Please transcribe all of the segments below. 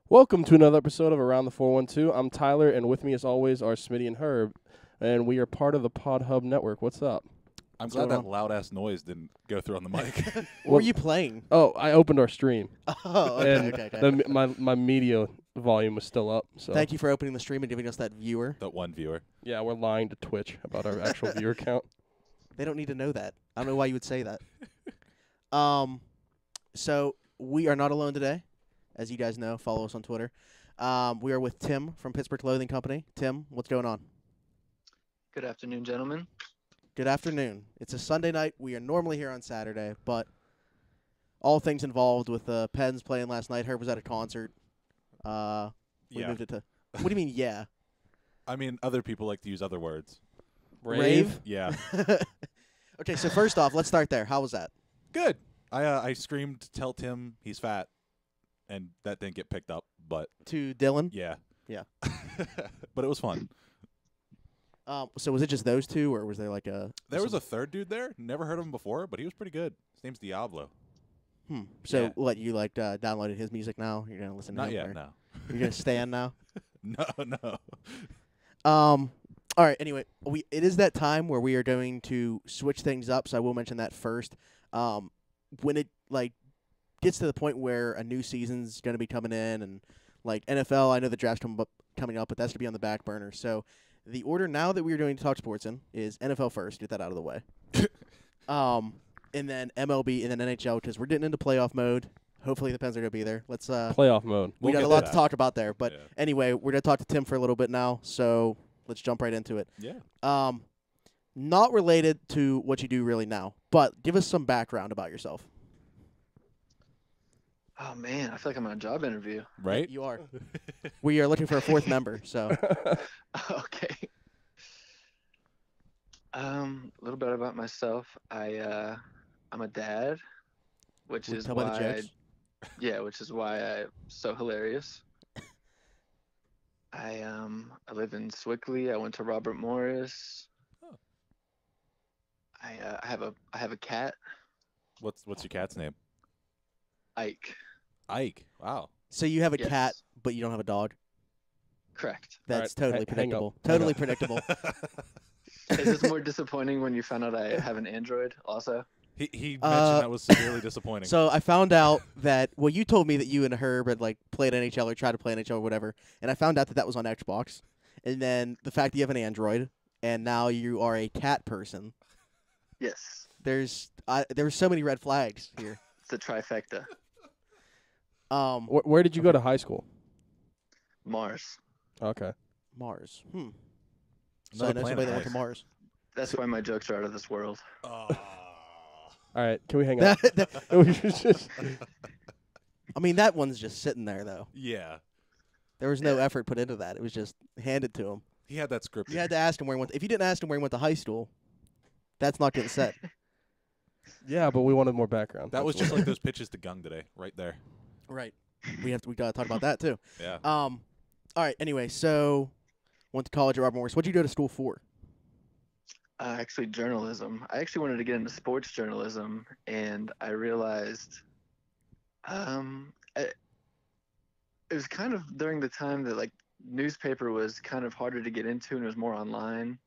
Welcome to another episode of Around the 412. I'm Tyler, and with me, as always, are Smitty and Herb, and we are part of the Pod Hub Network. What's up? I'm glad that loud-ass noise didn't go through on the mic. What were you playing? Oh, I opened our stream. Oh, and okay. My media volume was still up. So Thank you for opening the stream and giving us that viewer. That one viewer. Yeah, we're lying to Twitch about our actual viewer count. They don't need to know that. I don't know why you would say that. So we are not alone today. As you guys know, follow us on Twitter. We are with Tim from Pittsburgh Clothing Company. Tim, what's going on? Good afternoon, gentlemen. Good afternoon. It's a Sunday night. We are normally here on Saturday, but all things involved with Pens playing last night. Herb was at a concert. We moved it to. What do you mean, yeah? I mean, other people like to use other words. Rave? Yeah. Okay, so first off, let's start there. How was that? Good. I screamed, "Tell Tim he's fat," and that didn't get picked up. But To Dylan? yeah. Yeah. But it was fun. So was it just those two, or was there like a? There was a third dude there. Never heard of him before, but he was pretty good. His name's Diablo. So Yeah. what, you downloaded his music now? You're gonna listen to Not him? yet. or No. You're gonna stand now? No. All right. Anyway, it is that time where we are going to switch things up. So I will mention that first. When it gets to the point where a new season's going to be coming in, and NFL, I know the draft's coming up, but that's to be on the back burner. So the order now that we're going to talk sports in is NFL first. Get that out of the way. And then MLB, and then NHL, because we're getting into playoff mode. Hopefully the Pens are going to be there. Let's Playoff mode. we We'll got get a to lot that. to talk about there. But Yeah. anyway, we're going to talk to Tim for a little bit now. So let's jump right into it. Yeah. Not related to what you do really now, but give us some background about yourself. Oh man, I feel like I'm on a job interview. Right? You are. We are looking for a fourth member, so Okay. A little bit about myself. I'm a dad, which We'll is tell by the why jokes. which is why I'm so hilarious. I live in Swickley. I went to Robert Morris. Oh. I have a cat, What's your cat's name? Ike. Ike. Wow. So you have a Yes. cat, but you don't have a dog. Correct. That's All right, totally hang up. predictable. Totally predictable. Is this more disappointing when you found out I have an Android also? He mentioned that was severely disappointing. So I found out that you told me that you and Herb had played NHL or tried to play NHL or whatever, and I found out that was on Xbox, and then the fact that you have an Android, and now you are a cat person. Yes. There's so many red flags here. It's a trifecta. Where did you go to high school? Mars. Okay. Mars. So Another I know planet, somebody that went to nice. Mars. That's why my jokes are out of this world. All right. Can we hang up? I mean, that one's just sitting there, though. Yeah. There was no Yeah. effort put into that. It was just handed to him. He had that scripted. You had to ask him where he went. If you didn't ask him where he went to high school, that's not getting set. Yeah, but we wanted more background. That was just like those pitches to Gung today, right there. Right. We gotta talk about that too. Yeah. All right. Anyway, so went to college at Robert Morris. What'd you go to school for? Actually, journalism. I actually wanted to get into sports journalism, and I realized it was kind of during the time that newspaper was kind of harder to get into and it was more online.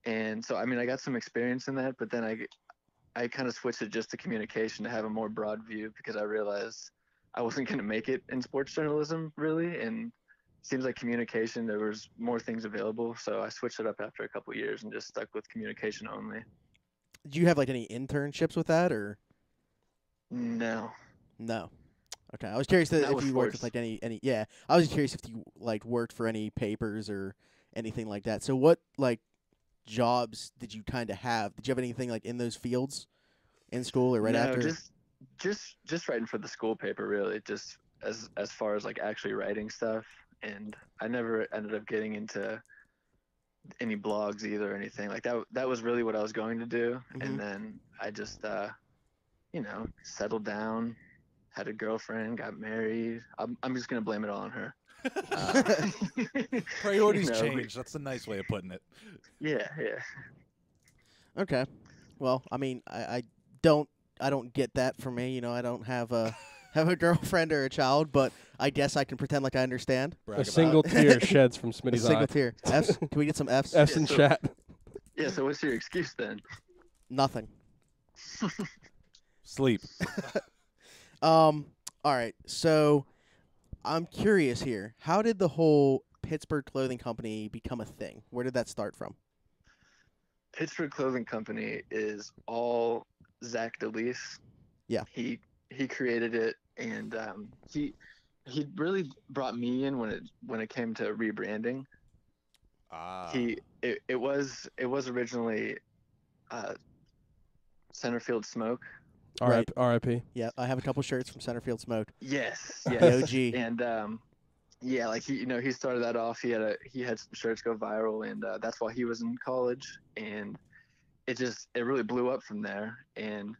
And so, I mean, I got some experience in that, but then I kind of switched it just to communication to have a more broad view because I realized I wasn't going to make it in sports journalism really. And it seems like communication, there was more things available. So I switched it up after a couple of years and just stuck with communication only. Did you have any internships with that or No. no? Okay, I was curious Not if with you worked sports. with any. Yeah, I was curious if you worked for any papers or anything like that. So what jobs did you kind of have? Did you have anything in those fields in school or right no, after? just writing for the school paper really, just as far as actually writing stuff. And I never ended up getting into any blogs either or anything like that. That was really what I was going to do. Mhm. And then I just settled down, had a girlfriend, got married. I'm just gonna blame it all on her. Priorities you know, change. That's a nice way of putting it. Yeah. Okay. Well, I mean, I don't get that for me. I don't have have a girlfriend or a child, but I guess I can pretend like I understand. Brag A about single it. tear sheds from A Smitty's single eye. tear. F's? Can we get some F's? F's Yeah, in so- chat. Yeah. So what's your excuse then? Nothing. Sleep. All right. So I'm curious here. How did the whole Pittsburgh Clothing Company become a thing? Where did that start from? Pittsburgh Clothing Company is all Zach DeLeese. Yeah. He created it, and he really brought me in when it came to rebranding. It was originally Centerfield Smoke. Right. R.I.P. Yeah, I have a couple shirts from Centerfield Smoke. Yes, The yes. OG. And yeah, like he started that off. He had some shirts go viral, and that's while he was in college, and it really blew up from there. And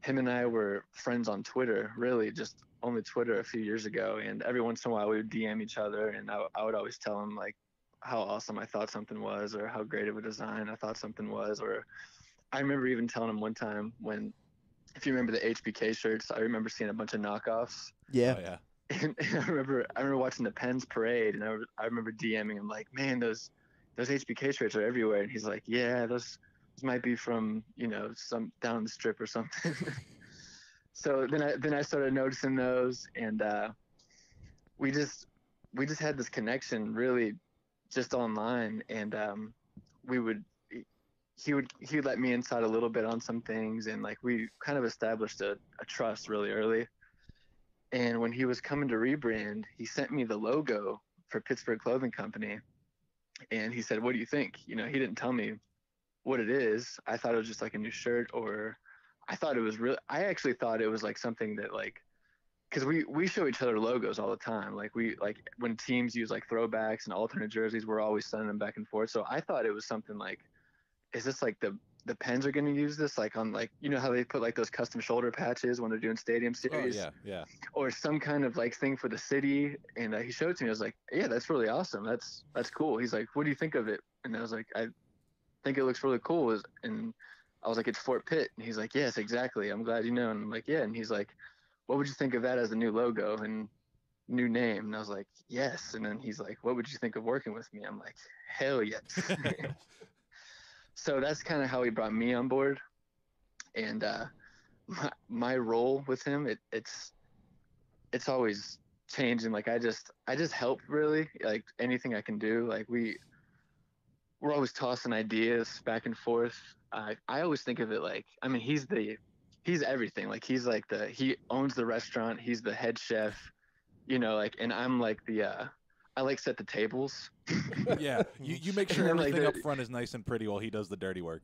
him and I were friends on Twitter, really just only Twitter a few years ago. And every once in a while we would DM each other, and I would always tell him like how awesome I thought something was, or how great of a design I thought something was. Or I remember even telling him one time when, if you remember the HBK shirts, I remember seeing a bunch of knockoffs. Yeah. Oh, yeah. And I remember watching the Pens parade, and I remember DMing him like, man, those HBK shirts are everywhere. And he's like, yeah, those might be from some down the strip or something. So then I started noticing those, and we just had this connection really just online, and he would let me inside a little bit on some things, and like we kind of established a trust really early. And when he was coming to rebrand, he sent me the logo for Pittsburgh Clothing Company, and he said, what do you think? He didn't tell me what it is. I thought it was just like a new shirt, or I actually thought it was like something that like, because we show each other logos all the time. Like when teams use like throwbacks and alternate jerseys, we're always sending them back and forth. So I thought it was something like, is this like the Pens are going to use this like on like, how they put like those custom shoulder patches when they're doing stadium series? Oh, yeah. Or some kind of like thing for the city. And he showed it to me. I was like, yeah, that's really awesome. That's cool. He's like, what do you think of it? And I was like, I think it looks really cool. And I was like, it's Fort Pitt. And he's like, yes, exactly. I'm glad you know. And I'm like, yeah. And he's like, what would you think of that as the new logo and new name? And I was like, yes. And then he's like, what would you think of working with me? I'm like, hell yes. So that's kind of how he brought me on board. And my role with him, it's always changing. Like I just help really, like anything I can do. Like we're always tossing ideas back and forth. I always think of it like, I mean, he's everything. Like he owns the restaurant. He's the head chef, like, and I'm like I like set the tables. Yeah. You make sure And then, like, everything up front is nice and pretty while he does the dirty work.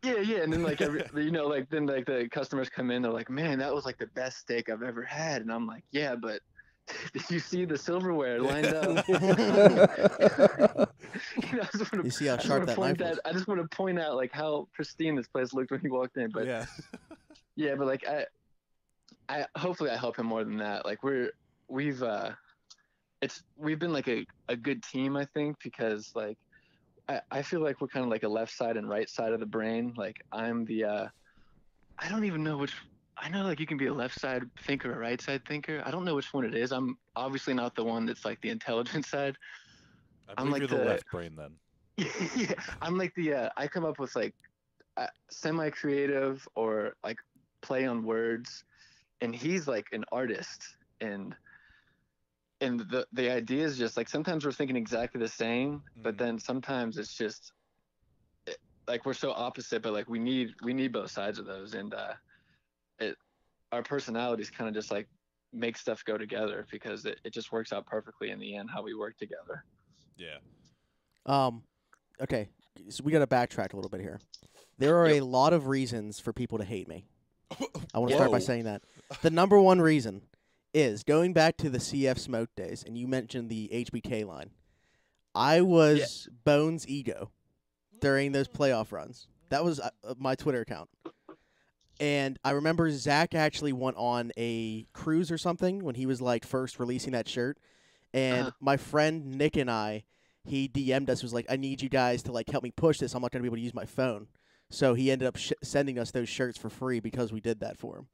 Yeah. And then like then like the customers come in, they're like, man, that was like the best steak I've ever had. And I'm like, yeah, but did you see the silverware lined up? You see how sharp that knife was? I just want to point out like how pristine this place looked when he walked in. But Yeah. yeah, but like I hopefully I help him more than that. Like we've been like a good team, I think, because like I feel like we're kind of like a left side and right side of the brain. Like I'm the I don't even know which. I know like you can be a left side thinker or a right side thinker. I don't know which one it is. I'm obviously not the one that's like the intelligent side. I believe like you're the the- left brain then. Yeah, I'm like I come up with like semi-creative or like play on words, and he's like an artist, and the idea is just like sometimes we're thinking exactly the same, but then sometimes it's just like we're so opposite, but like we need both sides of those, and our personalities kind of just like make stuff go together because it just works out perfectly in the end how we work together. Yeah. Okay, so we got to backtrack a little bit here. There are a lot of reasons for people to hate me. I want to start by Whoa. saying that. The number one reason is going back to the CF Smoke days, and you mentioned the HBK line. I was Bones' ego during those playoff runs. That was my Twitter account. And I remember Zach actually went on a cruise or something when he was like first releasing that shirt. And my friend Nick and he DM'd us, was like, I need you guys to like help me push this. I'm not going to be able to use my phone. So he ended up sending us those shirts for free because we did that for him.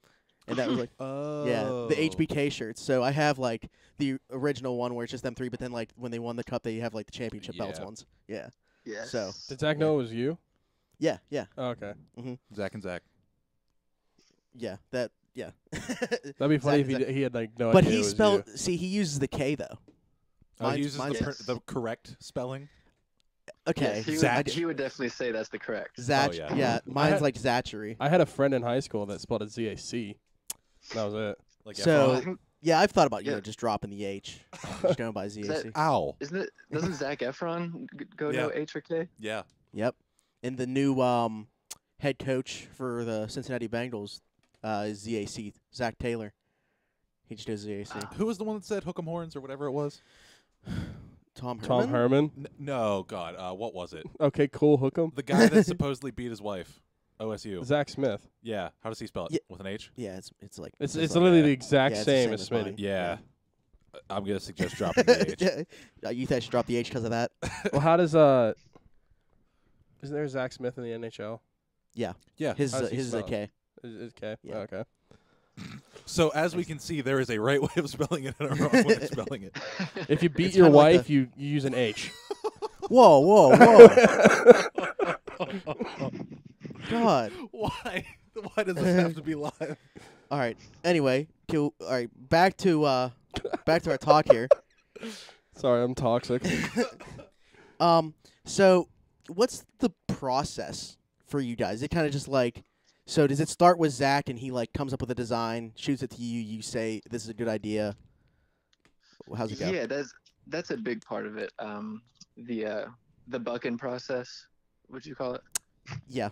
and that was like Oh. the HBK shirts. So I have like the original one where it's just them three, but then like when they won the cup, they have like the championship belts Yeah. ones. Yeah, Yes. So- Did Zach know it was you? yeah, Oh, okay. Zach and Zach. yeah. That yeah. That'd be funny Zach- if he had like no But idea. he it was spelled. you. See, he uses the K though. Oh, he Mine's- uses mine's- the correct spelling. Okay, Yes, he Zach. would, he would definitely say that's the correct. Zach. Oh, yeah. yeah. Mine's had- like Zachary. I had a friend in high school that spelled it ZAC. That was it. Like So- I think, Yeah, I've thought about Yeah. just dropping the H, just going by ZAC. ow. isn't it? Doesn't Zac Efron go Yeah. no H or K? Yeah. Yep. And the new head coach for the Cincinnati Bengals is ZAC, Zach Taylor. He just does ZAC. Wow. Who was the one that said hook 'em horns or whatever it was? Tom Herman. Tom Herman. No, God. What was it? Okay, cool. Hook 'em. The guy that supposedly beat his wife. OSU. Zach Smith. Yeah. How does he spell it? Yeah. With an H? Yeah, it's like It's like, literally yeah. the exact Yeah, it's the same same as as mine. Smitty. Yeah. I'm going to suggest dropping the H. You think I should drop the H because of that? Well, how does isn't there Zach Smith in the NHL? Yeah. His How does he his is a spell? K. Is K? Yeah. Oh, okay. So as we can see, there is a right way of spelling it and a wrong way of spelling it. If you beat It's your kinda like wife, you use an H. Whoa, whoa, whoa! God. Why? Why does this have to be live? All right. Anyway, all right. Back to our talk here. Sorry, I'm toxic. So what's the process for you guys? Is it kind of just like, so does it start with Zach and he like comes up with a design, shoots it to you, you say this is a good idea? How's it go? Yeah, that's a big part of it. The bucking process, would you call it? Yeah.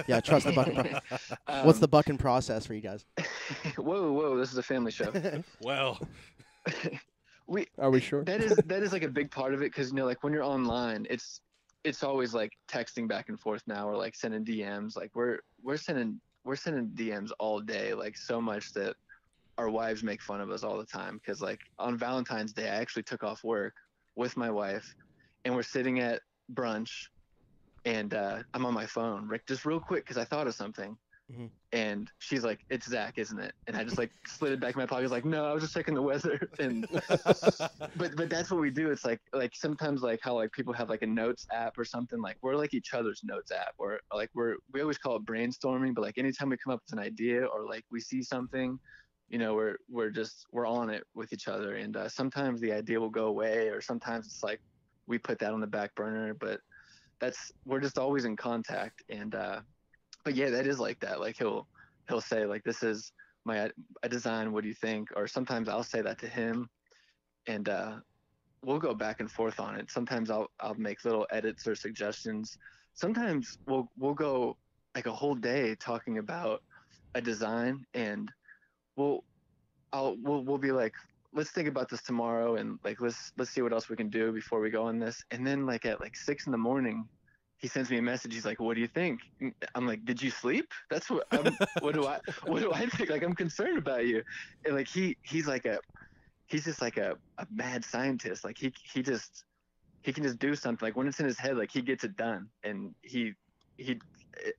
Yeah, trust the bucking process. What's the bucking process for you guys? Whoa! This is a family show. Well, Are we sure? that is like a big part of it because like when you're online, it's always like texting back and forth now or like sending DMs. Like we're sending DMs all day, like so much that our wives make fun of us all the time. Because like on Valentine's Day, I actually took off work with my wife, and we're sitting at brunch, and I'm on my phone, just real quick because I thought of something. Mhm. And she's like, "It's Zach, isn't it?" And I just like slid it back in my pocket. I was like, "No, I was just checking the weather." And but that's what we do. It's like sometimes like how like people have like a notes app or something. Like we're like each other's notes app, or like we always call it brainstorming. But like anytime we come up with an idea or like we see something, we're on it with each other. And sometimes the idea will go away, or sometimes it's like we put that on the back burner. But we're just always in contact. And but yeah, that is like that. Like he'll say like, "This is a design. What do you think?" Or sometimes I'll say that to him, and we'll go back and forth on it. Sometimes I'll make little edits or suggestions. Sometimes we'll go like a whole day talking about a design, and we'll be like, "Let's think about this tomorrow, and like let's see what else we can do before we go on this." And then like at like 6 a.m, he sends me a message. He's like, "What do you think?" I'm like, "Did you sleep?" That's what. What do I think? Like, I'm concerned about you. And like he's just like a mad scientist. Like he can just do something. Like when it's in his head, like he gets it done. And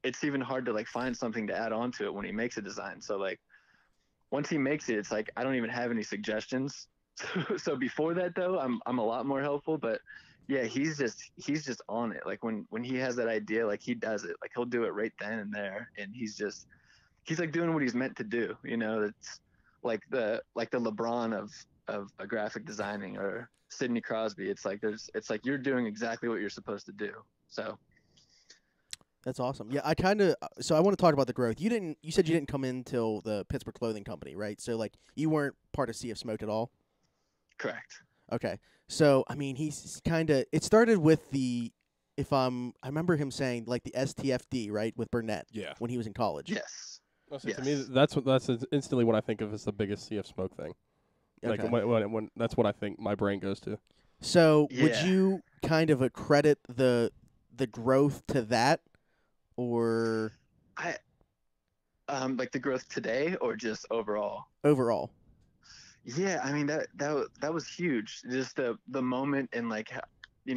it's even hard to like find something to add on to it when he makes a design. So like once he makes it, it's like I don't even have any suggestions. So before that though, I'm a lot more helpful. But yeah, he's just on it. Like when he has that idea, like he does it. Like he'll do it right then and there. And he's like doing what he's meant to do. It's like the LeBron of a graphic designing, or Sidney Crosby. It's like you're doing exactly what you're supposed to do. So That's awesome. Yeah, so I want to talk about the growth. You said you didn't come in till the Pittsburgh Clothing Company, right? So like you weren't part of CF Smoked at all? correct. Okay. So, I mean, it started with I remember him saying like the STFD, right, with Burnett Yeah. when he was in college. Yes. To Yes. me, that's instantly what I think of as the biggest CF Smoke thing. Like Okay. when that's what I think my brain goes to. So, would Yeah. you kind of accredit the growth to that, or Like the growth today or just overall? overall? Yeah, I mean that was huge. Just the moment, and like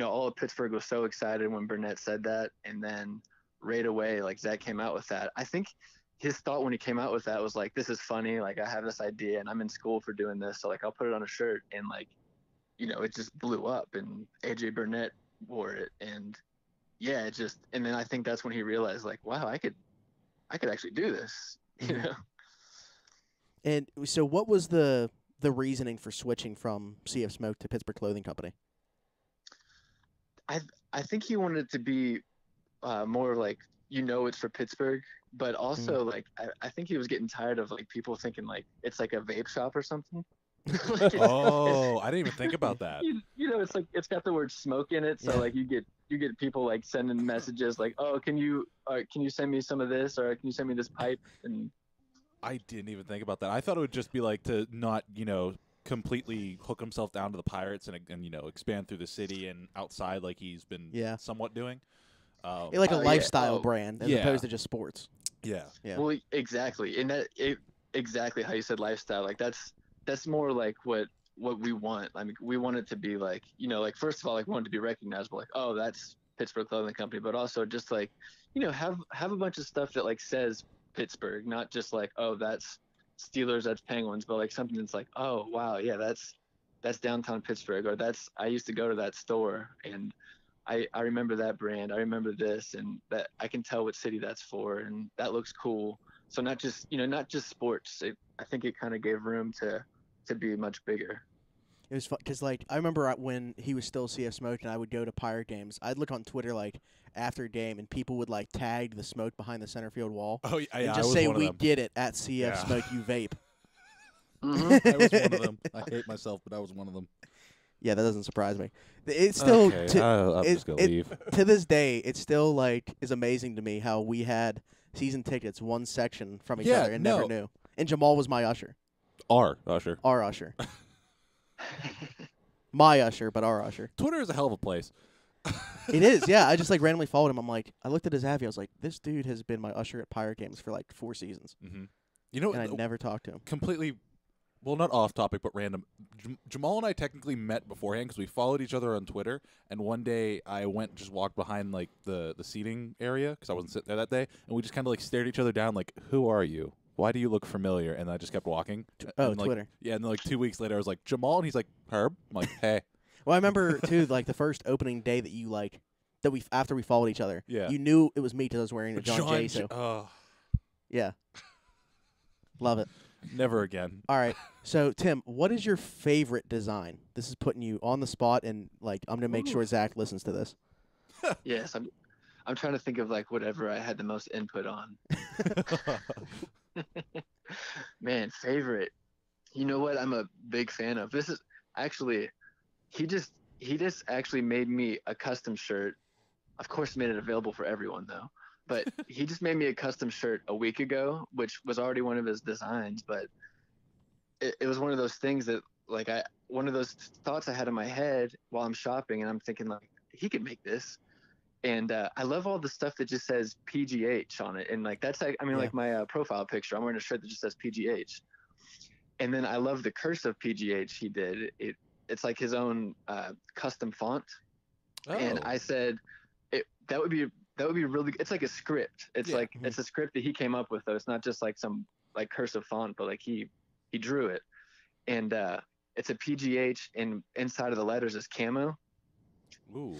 all of Pittsburgh was so excited when Burnett said that, and then right away like Zach came out with that. I think his thought when he came out with that was like, this is funny. Like, I have this idea and I'm in school for doing this. So like, I'll put it on a shirt, and like, it just blew up, and AJ Burnett wore it. And yeah, and then I think that's when he realized like, wow, I could actually do this, And so, what was the reasoning for switching from CF Smoke to Pittsburgh Clothing Company? I think he wanted it to be more like, it's for Pittsburgh, but also like I think he was getting tired of like people thinking like it's like a vape shop or something. Like I didn't even think about that. It's like it's got the word smoke in it, so like you get people like sending messages like, oh, can you send me some of this, or can you send me this pipe? And I didn't even think about that. I thought it would just be like to not completely hook himself down to the Pirates and expand through the city and outside like he's been somewhat doing. Like a lifestyle brand as yeah. opposed to just sports. Yeah. Well, exactly, and exactly how you said lifestyle. Like that's more like what we want. I mean, we want it to be like, like first of all, like we want it to be recognizable, like, oh, that's Pittsburgh Clothing Company, but also just like, have a bunch of stuff that like says Pittsburgh, not just like, oh, that's Steelers, that's Penguins, but like something that's like, oh wow, yeah, that's downtown Pittsburgh, or I used to go to that store, and I remember that brand, I remember this, and that I can tell what city that's for, and that looks cool. So not just sports. I think it kind of gave room to be much bigger. It was fun because, like, I remember when he was still CF Smoke and I would go to Pirate games. I'd look on Twitter, like, after a game, and people would, like, tag the smoke behind the center field wall. Oh, yeah, and I just was say, one of we them. did it at CF Smoke, you vape. I was one of them. I hate myself, but I was one of them. Yeah, that doesn't surprise me. It's still, Okay, I'm just going to leave. to this day, it still, like, is amazing to me how we had season tickets one section from each other and never knew. And Jamal was my usher. Our usher. Our usher. My usher, but our usher. Twitter is a hell of a place. It is, yeah. I just like randomly followed him. I'm like, I looked at his Avi. I was like, this dude has been my usher at Pirate games for like 4 seasons. Mm-hmm. And I never talked to him. Completely, well, not off topic, but random. Jamal and I technically met beforehand because we followed each other on Twitter. And one day I just walked behind like the seating area because I wasn't sitting there that day, and we just kind of like stared each other down, like, who are you? Why do you look familiar? And I just kept walking. And Twitter. Yeah, and then like 2 weeks later, I was like, Jamal, and he's like, Herb. I'm like, hey. Well, I remember too, like the first opening day that you like after we followed each other. Yeah. You knew it was me because I was wearing a John Jay. So yeah, love it. Never again. All right. So Tim, what is your favorite design? This is putting you on the spot, and like I'm gonna make sure Zach listens to this. Yes, I'm trying to think of like whatever I had the most input on. Man, favorite. You know what I'm a big fan of? This is actually, he just actually made me a custom shirt. Of course, made it available for everyone though. But he just made me a custom shirt a week ago, which was already one of his designs. But it was one of those things that like one of those thoughts I had in my head while I'm shopping, and I'm thinking like, he could make this. And I love all the stuff that just says PGH on it. And like, that's like, I mean, like my profile picture, I'm wearing a shirt that just says PGH. And then I love the cursive PGH he did. It's like his own custom font. Oh. And I said, that would be really, it's like a script. It's like, it's a script that he came up with though. It's not just like some like cursive font, but like he drew it. And it's a PGH, and inside of the letters is camo. Ooh.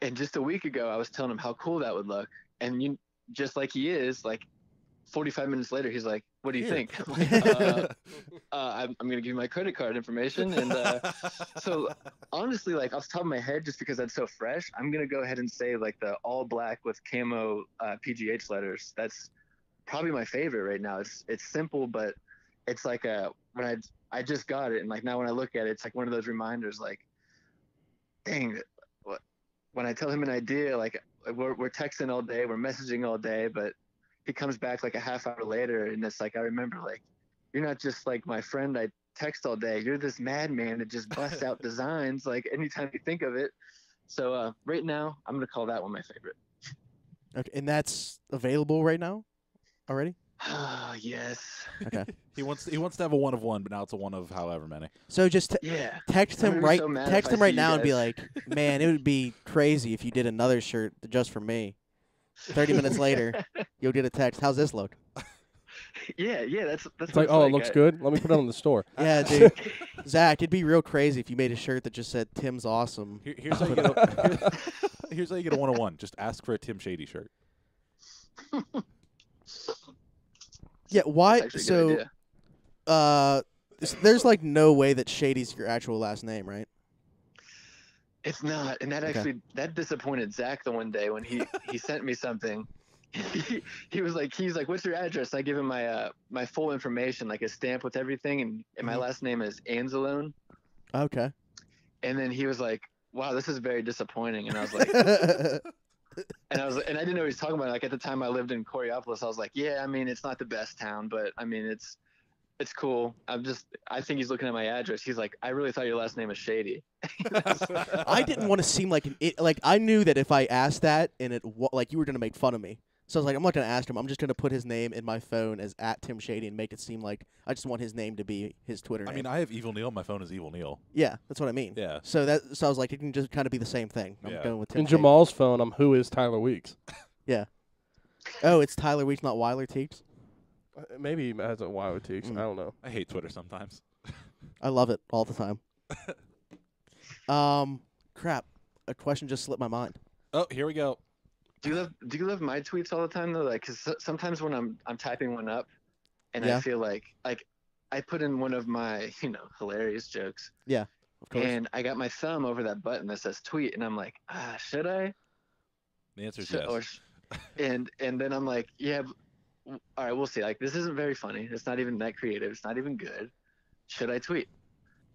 And just a week ago, I was telling him how cool that would look. And just like he is, like 45 minutes later, he's like, what do you think? I'm like, I'm going to give you my credit card information. And so honestly, like off the top of my head, just because that's so fresh, I'm going to go ahead and say like the all black with camo PGH letters. That's probably my favorite right now. It's simple, but it's like when I just got it. And like now when I look at it, it's like one of those reminders like, dang, when I tell him an idea, like we're texting all day, we're messaging all day, but he comes back like a half hour later, and it's like I remember, like, you're not just like my friend I text all day. You're this madman that just busts out designs like anytime you think of it. So right now, I'm gonna call that one my favorite. Okay, and that's available right now already? Yes. Okay. He wants to have a one of one, but now it's a one of however many. So just text him right now and be like, man, it would be crazy if you did another shirt just for me. 30 minutes later, you'll get a text. How's this look? Yeah. That's It's what like, oh, it looks good. Let me put it on the store. Yeah, dude. Zach, it'd be real crazy if you made a shirt that just said Tim's awesome. Here's how you get a, here's how you get a 101. Just ask for a Tim Shady shirt. Yeah, why? That's actually a So, good idea. there's like no way that Shady's your actual last name, right? It's not, and that Okay. actually that disappointed Zach the one day when he sent me something. He's like, "What's your address?" I give him my full information, like a stamp with everything, and my Mhm. last name is Anzalone. Okay. And then he was like, "Wow, this is very disappointing." And I was like, and I didn't know what he was talking about. Like at the time, I lived in Coriopolis. I was like, "Yeah, I mean, it's not the best town, but I mean, it's cool." I think he's looking at my address. He's like, "I really thought your last name was Shady." I didn't want to seem like like I knew that if I asked that and like you were gonna make fun of me. So I was like, I'm not gonna ask him. I'm just gonna put his name in my phone as @TimShady and make it seem like I just want his name to be his Twitter name. I mean, I have Evil Neil. My phone is Evil Neil. Yeah, that's what I mean. Yeah. So I was like, it can just kind of be the same thing. I'm Yeah. going with Tim. In Shady. Jamal's phone, I'm who is Tyler Weeks. Oh, it's Tyler Weeks, not Weiler Teeks. Maybe he has a Wild Teeks. Mm. I don't know. I hate Twitter sometimes. I love it all the time. Crap. A question just slipped my mind. Oh, here we go. Do you love my tweets all the time though? Like, 'cause sometimes when I'm typing one up, and Yeah. I feel like I put in one of my hilarious jokes, Of course. and I got my thumb over that button that says tweet, and I'm like, should I? The answer is Should- yes. and then I'm like, yeah, all right, we'll see. Like, this isn't very funny. It's not even that creative. It's not even good. Should I tweet?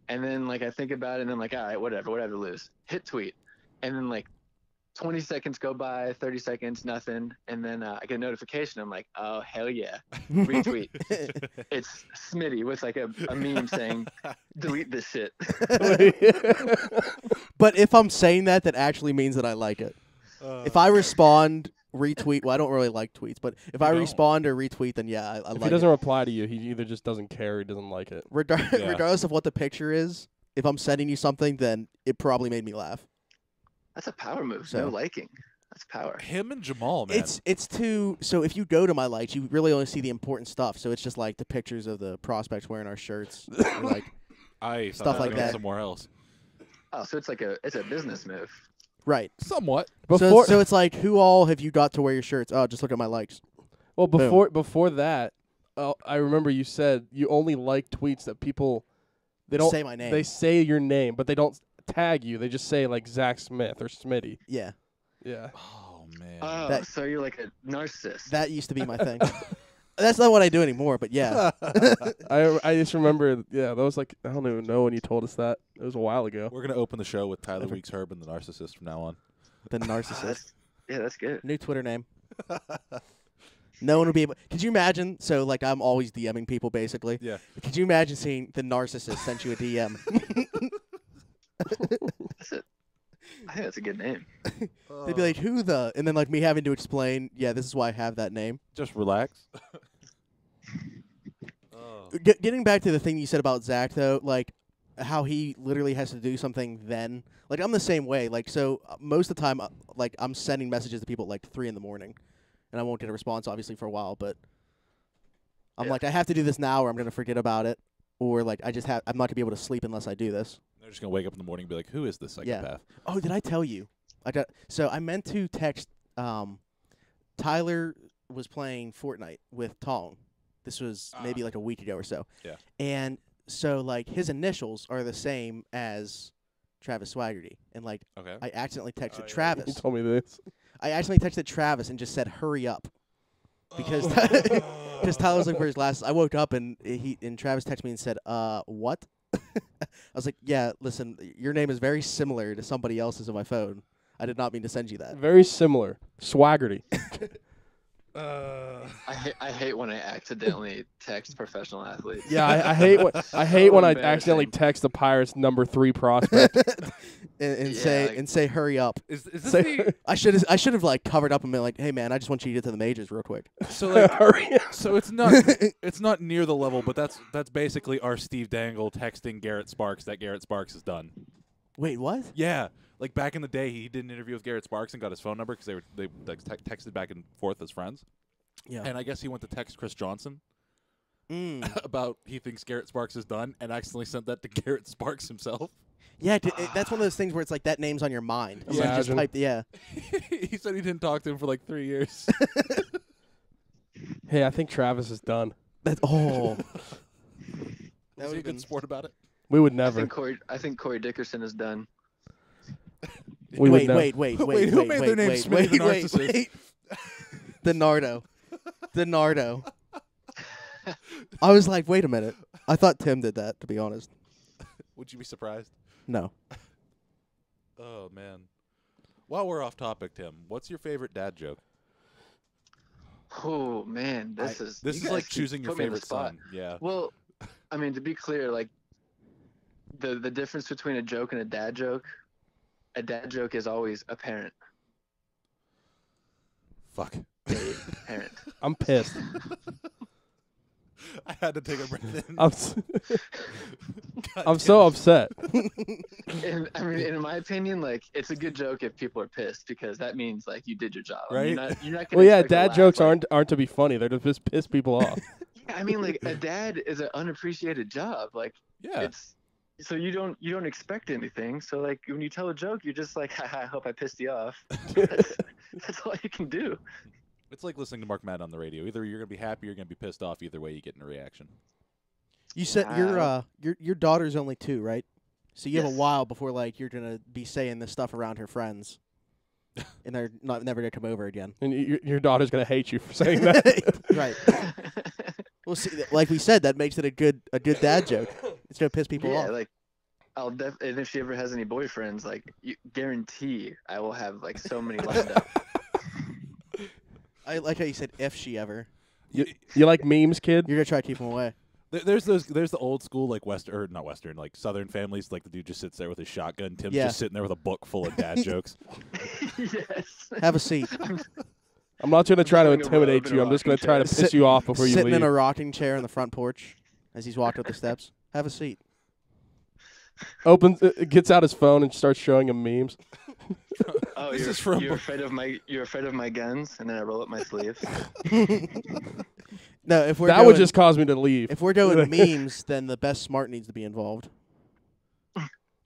And then like I think about it, and I'm like, all right, whatever to lose. Hit tweet, and then like 20 seconds go by, 30 seconds, nothing, and then I get a notification. I'm like, oh hell yeah, retweet. It's Smitty with like a meme saying, delete this shit. But if I'm saying that actually means that I like it. If I respond, retweet, well, I don't really like tweets, but if I don't? respond or retweet, then yeah, I If like he doesn't it. reply to you, he either just doesn't care or he doesn't like it. Yeah. Regardless of what the picture is, if I'm sending you something, then it probably made me laugh. That's a power move. So- No liking. That's power. Him and Jamal, man. It's too. So if you go to my likes, you really only see the important stuff. So it's just like the pictures of the prospects wearing our shirts, or like I stuff thought like was going that. somewhere else. Oh, so it's a business move. right. Somewhat. Before, So it's like, who all have you got to wear your shirts? Oh, just look at my likes. well, before that, I remember you said you only like tweets that people they don't say my name. They say your name, but they don't tag you. They just say like Zach Smith or Smitty. Yeah, Yeah. Oh, man. Oh, That- so you're like a narcissist. that used to be my thing. That's not what I do anymore, but yeah. I just remember, yeah, that was like, I don't even know when you told us that. It was a while ago. We're going to open the show with Tyler Weeks, Herb, and the Narcissist from now on. The Ah, narcissist. that's good. New Twitter name. No one would be able. Could you imagine? So, like, I'm always DMing people, basically. Yeah. Could you imagine seeing the narcissist sent you a DM? That's it. I think that's a good name. They'd be like, "Who the?" And then like me having to explain, "Yeah, this is why I have that name." Just relax. Getting back to the thing you said about Zach, though, like how he literally has to do something then. Like I'm the same way. Like so, most of the time, like I'm sending messages to people at like 3 in the morning, and I won't get a response obviously for a while. But I'm Yeah. like, I have to do this now, or I'm gonna forget about it, or like I'm not gonna be able to sleep unless I do this. They're just going to wake up in the morning and be like, who is this psychopath? Oh, did I tell you? I meant to text. Tyler was playing Fortnite with Tong. This was maybe like a week ago or so. Yeah. And so like his initials are the same as Travis Swaggerty, and like Okay. I accidentally texted You Travis. told me this. I accidentally texted Travis and just said hurry up because because Tyler was looking for his glasses. I woke up and Travis texted me and said what? I was like, yeah, listen, your name is very similar to somebody else's on my phone. I did not mean to send you that. Very similar. Swaggerty. I hate when I accidentally text professional athletes. Yeah, I hate when I embarrassing. accidentally text the Pirates number 3 prospect. and Yeah, say hurry up. Is this Say- the I should have like covered up and been like, hey man, I just want you to get to the majors real quick. so like Hurry up. so it's not near the level, but that's basically our Steve Dangle texting Garrett Sparks that Garrett Sparks has done. Wait, what? Yeah, like back in the day, he did an interview with Garrett Sparks and got his phone number because they like texted back and forth as friends. Yeah. And I guess he went to text Chris Johnson, about he thinks Garrett Sparks is done, and accidentally sent that to Garrett Sparks himself. Yeah, that's one of those things where it's like that name's on your mind. So you just Imagine. type, yeah. He said he didn't talk to him for like 3 years. Hey, I think Travis is done. That's oh. Was he a would've good been- sport about it? We would I never. think Corey Dickerson is done. We would Wait, never. wait, who made their name Smitty the Narcissist? The Nardo. The Nardo. I was like, wait a minute. I thought Tim did that, to be honest. Would you be surprised? No. Oh man. While we're off topic, Tim, what's your favorite dad joke? Oh man, this you is like guys choosing your put me on the favorite spot. son. Yeah. Well, I mean, to be clear, like the difference between a joke and a dad joke is always apparent. Fuck. Parent. I'm pissed. I had to take a breath in. I'm so upset. And I mean, in my opinion, like it's a good joke if people are pissed because that means like you did your job. I mean, Right? you're not gonna Well, yeah, expect to dad laugh, jokes like- aren't to be funny. They're to just piss people off. Yeah, I mean, like a dad is an unappreciated job. Like Yeah. it's so you don't expect anything. So like when you tell a joke, you're just like, haha, I hope I pissed you off. That's all you can do. It's like listening to Mark Madden on the radio. Either you're gonna be happy or you're gonna be pissed off. Either way, you get a reaction. You said your daughter's only 2, right? So you have a Yes. while before like you're gonna be saying this stuff around her friends, and they're never gonna come over again. And your daughter's gonna hate you for saying that. Right. Well, see, like we said, that makes it a good dad joke. It's gonna piss people Yeah, off. like and if she ever has any boyfriends, like you guarantee I will have like so many lined up. I like how you said if she ever. You like memes, kid? You're gonna try to keep them away. There's the old school like not Western, like Southern families. Like the dude just sits there with his shotgun. Tim's Yeah. just sitting there with a book full of dad jokes. Yes. Have a seat. I'm not gonna try to Doing a intimidate robe you. and I'm just a gonna try to rocking piss chair. you off before you Sitting leave. in a rocking chair on the front porch as he's walking up the steps. Have a seat. Opens, gets out his phone and starts showing him memes. Oh, This you're, is from- you're afraid of my guns, and then I roll up my sleeves. No, if we're That would just cause me to leave. if we're doing memes, then the best smart needs to be involved.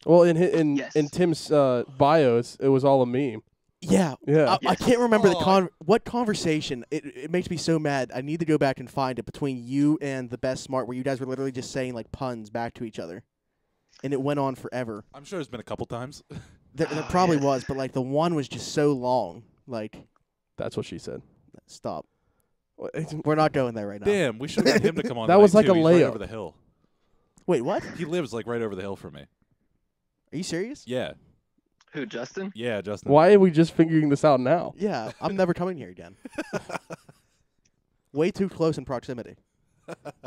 Well, in Yes. Tim's bio, it was all a meme. Yeah. Yeah. I can't remember Oh. what conversation. It makes me so mad. I need to go back and find it between you and the best smart, where you guys were literally just saying like puns back to each other, and it went on forever. I'm sure there's been a couple times. There Oh, probably yes. was, but like the one was just so long. Like, That's what she said. stop. Well, We're not going there right now. Damn, we should have got him to come on. That tonight, was like too. a He's right layup. over the hill. Wait, what? He lives like right over the hill from me. Are you serious? Yeah, Who, Justin? yeah, Justin. Why are we just figuring this out now? Yeah, I'm never coming here again. Way too close in proximity.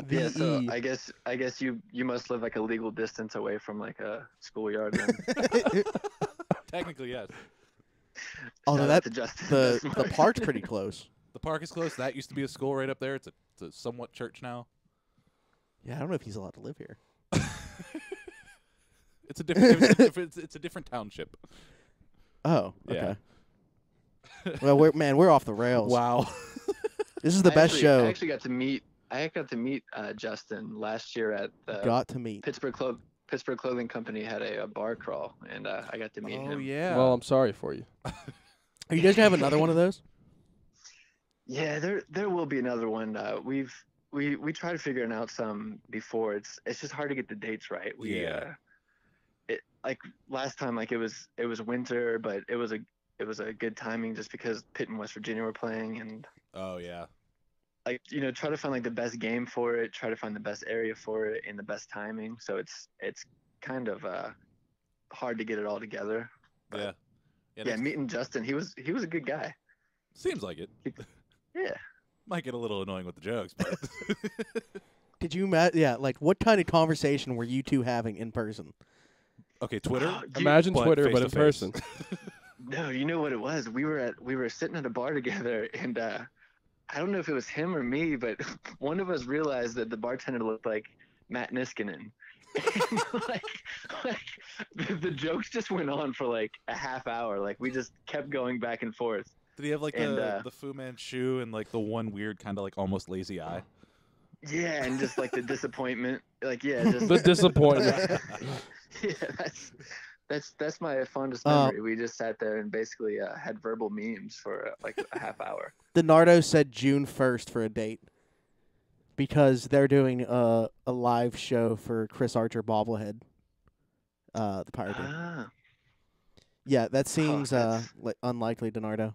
Yeah, so VE. I guess you must live like a legal distance away from like a schoolyard. Then. Technically, yes. Although Shout out that to Justin. the That's the smart. park's pretty close. The park is close. That used to be a school right up there. It's a somewhat church now. Yeah, I don't know if he's allowed to live here. It's a different. It's a different township. Oh, Yeah. okay. Well, we're off the rails. Wow. This is the best show. I actually got to meet Justin last year at the Got to meet. Pittsburgh Clothing Company had a bar crawl, and I got to meet him. yeah. Well, I'm sorry for you. Are you guys gonna have another one of those? Yeah, there will be another one. We tried to figure it out some before. It's just hard to get the dates right. Yeah. It like last time, like it was winter, but it was a good timing just because Pitt and West Virginia were playing, and oh yeah. like try to find like the best game for it, try to find the best area for it, and the best timing. So it's kind of hard to get it all together. Yeah. Yeah. Yeah, next- meeting Justin, he was a good guy. Seems like it. Yeah. Might get a little annoying with the jokes, but Did you like what kind of conversation were you two having in person? okay. Twitter. Imagine But Twitter, but in face-to-face. person. No, you know what it was? We were sitting at a bar together, and I don't know if it was him or me, but one of us realized that the bartender looked like Matt Niskanen. like the jokes just went on for like a half hour. Like we just kept going back and forth. Did he have like And, the Fu Manchu and like the one weird kind of like almost lazy eye? Yeah, and just like the disappointment, like just The disappointment. yeah, that's my fondest Uh, memory. We just sat there and basically had verbal memes for like a half hour. Donardo said June 1st for a date because they're doing a live show for Chris Archer bobblehead. The Pirate Day. Ah, Yeah, that seems that's- unlikely, Donardo.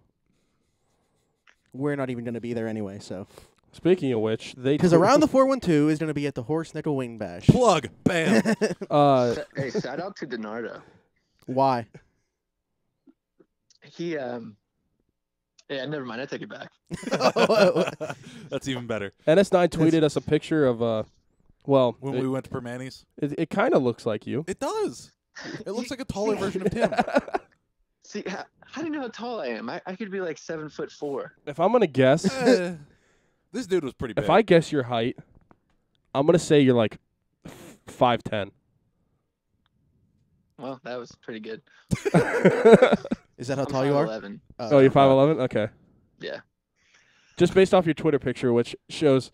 We're not even going to be there anyway, so. Speaking of which, they Because Around the 412 is going to be at the Horse Nickel Wing Bash. Plug. Bam. Hey, shout out to Donardo. Why? He yeah, never mind. I take it back. That's even better. NS9 tweeted us a picture of well, When we went to Permanis, it kind of looks like you. it does. It looks like a taller version of Tim. See, how do you know how tall I am? I could be like 7'4". If I'm gonna guess, This dude was pretty big. if I guess your height, I'm gonna say you're like 5'10". Well, that was pretty good. Is that how I'm tall you are? 5'11". Oh, you're 5'11"? Okay. Yeah. Just based off your Twitter picture, which shows,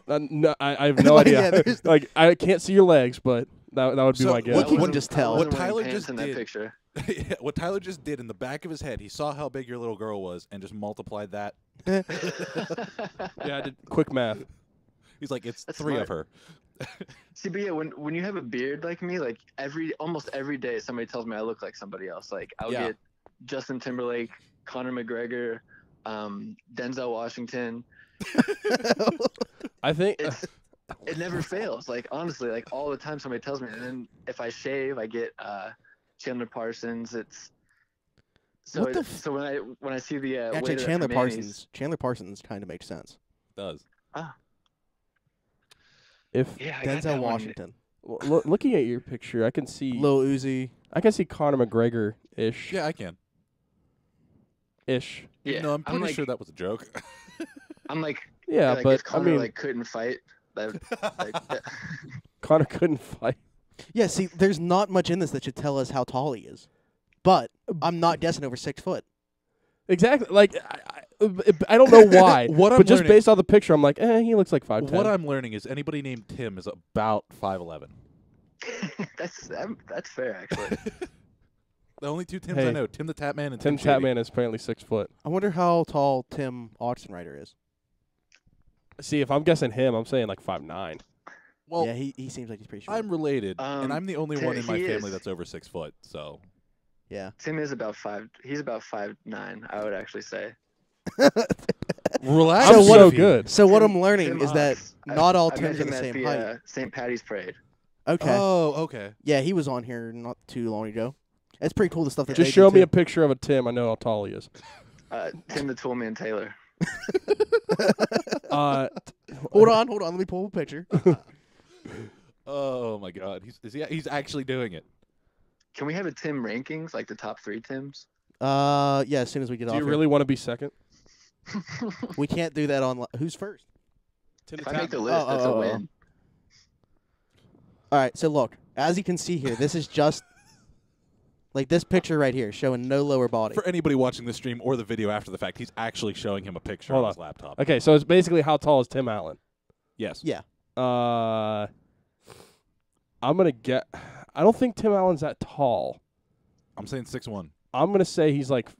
no, I have no idea. Yeah, like I can't see your legs, but that would be So, my guess. What can you wasn't- just I tell? wasn't What wearing Tyler pants just in that did- picture. Yeah, what Tyler just did in the back of his head, he saw how big your little girl was and just multiplied that. Yeah, I did quick math. He's like, it's That's 3 smart. of her. See, but yeah, when you have a beard like me, like almost every day somebody tells me I look like somebody else. Like I'll Yeah. get Justin Timberlake, Conor McGregor, Denzel Washington. I think It never fails. Like honestly, like all the time somebody tells me, and then if I shave, I get Chandler Parsons. It's so What the so when I see the Actually, waiter at Chandler Hermione's- Parsons kind of makes sense. Does. if Yeah, I got Denzel that one. Washington, looking at your picture, I can see Lil Uzi. Conor McGregor ish. Yeah, I can. Ish. Yeah, No, I'm pretty like, sure that was a joke. I'm like, Yeah, like but if Conor I mean, like couldn't fight, that, Conor couldn't fight. Yeah, see, there's not much in this that should tell us how tall he is. But I'm not guessing over 6 foot. Exactly. Like I don't know why. What I'm but just learning- based on the picture, I'm like, he looks like 5'10". What I'm learning is anybody named Tim is about 5'11". that's fair actually. The only 2 Tims Hey, I know, Tim the Tap Man and Tim Shady. Tatman is apparently 6 foot. I wonder how tall Tim Oxenrider is. See, if I'm guessing him, I'm saying like 5'9". Well, Yeah, he seems like he's pretty short. I'm related, and I'm the only Tim- one in my he family is. that's over 6 foot. So Yeah. Tim is about 5. He's about 5'9". I would actually say. relax. I'm so Sophie. good. So what Tim- I'm learning Tim is that Ox. not all I Tims are met the him at same height. St. Patty's Parade. Okay. Oh, okay. Yeah, he was on here not too long ago. It's pretty cool the stuff that Just they show do me too. a picture of a Tim. I know how tall he is. Tim the Toolman Taylor. Hold on. Let me pull a picture. Oh my God, he's actually doing it. Can we have a Tim rankings, like the top 3 Tims? Yeah, as soon as we get Do off you here. really want to be second? We can't do that on who's first? Tim If I make the list, Oh, that's oh, a oh, win. All right, so look, as you can see here, this is just like this picture right here showing no lower body. For anybody watching the stream or the video after the fact, he's actually showing him a picture Hold on on. his laptop. Okay, so it's basically how tall is Tim Allen? Yes. Yeah. I'm gonna get. I don't think Tim Allen's that tall. I'm saying 6'1". I'm gonna say he's like.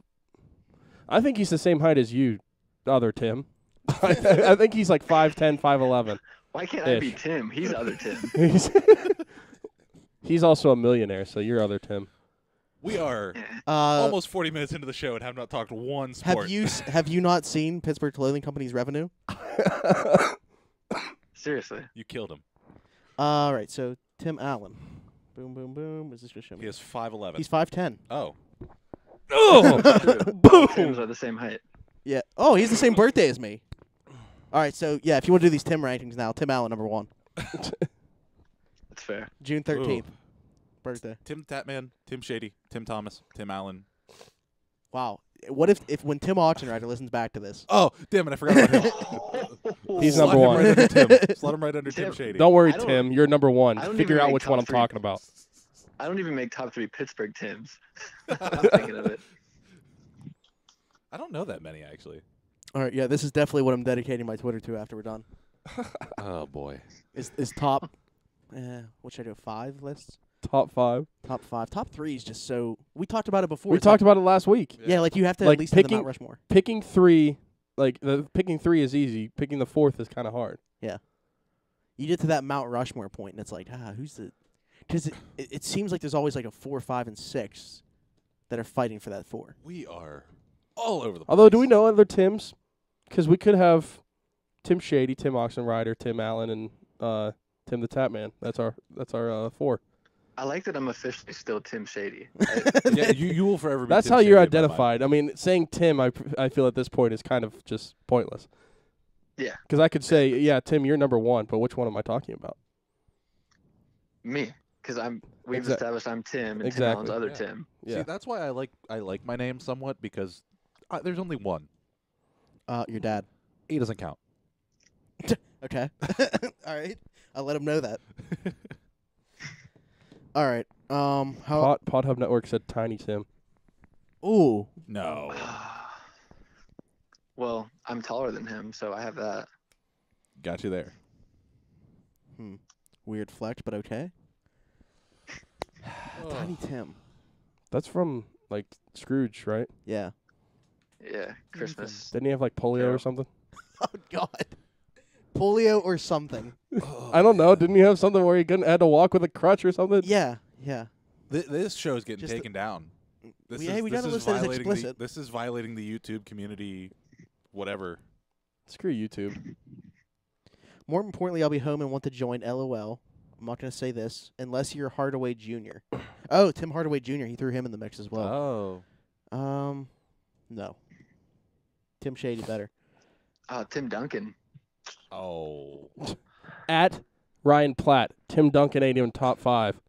I think he's the same height as you, other Tim. I think he's like 5'10", 5'11". Why can't I be Ish. Tim? He's other Tim. He's also a millionaire, so you're other Tim. We are Uh, almost 40 minutes into the show and have not talked one sport. have you not seen Pittsburgh Clothing Company's revenue? Seriously. You killed him. All right, so Tim Allen. Boom, boom, boom. Is this gonna show me? He is 5'11". He's 5'10". Oh. Oh, All Tims are the same height. Yeah. Oh, he's the same birthday as me. All right, so yeah, if you want to do these Tim rankings now, Tim Allen number 1, That's fair. June 13th, birthday. Tim Tatman, Tim Shady, Tim Thomas, Tim Allen. Wow. What if when Tim Oxenrider listens back to this? Oh, damn it, I forgot about him. He's Slot number him one. Right under Tim. Slot him right under Tim Tim, Shady. don't worry, I don't- Tim. You're number one. I don't Figure even out make which one I'm top 3. talking about. I don't even make top 3 Pittsburgh Tims. I'm thinking of it. I don't know that many, actually. All right, yeah, this is definitely what I'm dedicating my Twitter to after we're done. Oh boy. Is top. What should I do? 5 lists. Top 5. Top 5. Top 3 is just so. We talked about it before. We It's talked like, about it last week. Yeah, like you have to Like at least have the picking- Mount Rushmore. Picking 3, picking 3 is easy. Picking the 4th is kind of hard. You get to that Mount Rushmore point, and it's like, who's the? Because it seems like there's always like a 4, 5, and 6 that are fighting for that 4. We are all over the place. Although, do we know other Tims? Because we could have Tim Shady, Tim Oxenrider, Tim Allen, and Tim the Tapman. That's our 4. I like that I'm officially still Tim Shady. Yeah, you will forever be That's Tim how you're Shady in my mind. identified. I mean, saying Tim, I feel at this point is kind of just pointless. Yeah. Because I could say, yeah, Tim, you're number 1, but which one am I talking about? Me, because we've Exact- established I'm Tim and Exactly. Tim Allen's other Yeah. Tim. Yeah. See, that's why I like my name somewhat because there's only one. Your dad. He doesn't count. Okay. All right. I'll let him know that. All right. How? Pod Hub Network said Tiny Tim. Ooh. No. Well, I'm taller than him, so I have that. Got you there. Weird flex, but okay. Tiny Tim. That's from Scrooge, right? Yeah. Yeah, Christmas. Didn't he have polio Yeah. or something? Oh God. Polio or something. I don't know. Didn't he have something where he had to walk with a crutch or something? Yeah. Yeah. This show is getting Just taken down. This Yeah, we this gotta is list it as violating explicit. this is violating the YouTube community, whatever. Screw YouTube. More importantly, I'll be home and want to join LOL. I'm not going to say this unless you're Hardaway Jr. Oh, Tim Hardaway Jr. He threw him in the mix as well. Oh. No. Tim Shady better. Tim Duncan. Oh. At Ryan Platt, Tim Duncan ain't even top 5.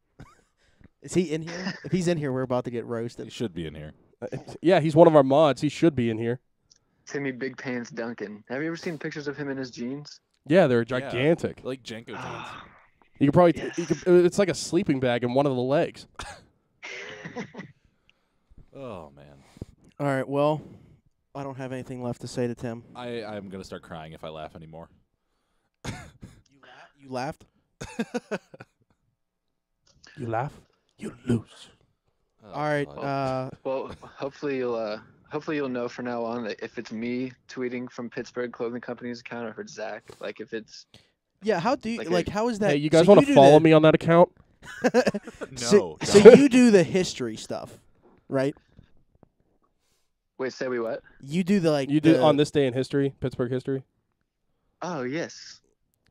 Is he in here? If he's in here, we're about to get He roasted. should be in here. Yeah, he's one of our mods. He should be in here. Timmy Big Pants Duncan. Have you ever seen pictures of him in his jeans? Yeah, they're gigantic. Like Jenko jeans. You could probably Yes. it's like a sleeping bag in one of the legs. Oh man. All right, well, I don't have anything left to say to Tim. I'm gonna start crying if I laugh anymore. You laughed? You laugh, you lose. Oh, All right. God. Well, hopefully you'll know from now on that if it's me tweeting from Pittsburgh Clothing Company's account or if it's Zach. Like if it's Yeah, how do you, Like how is that? Hey, you guys so want to do follow the- me on that account? No. So you do the history stuff, right? wait, say we what? You do the You do the- on this day in history, Pittsburgh history. Oh yes.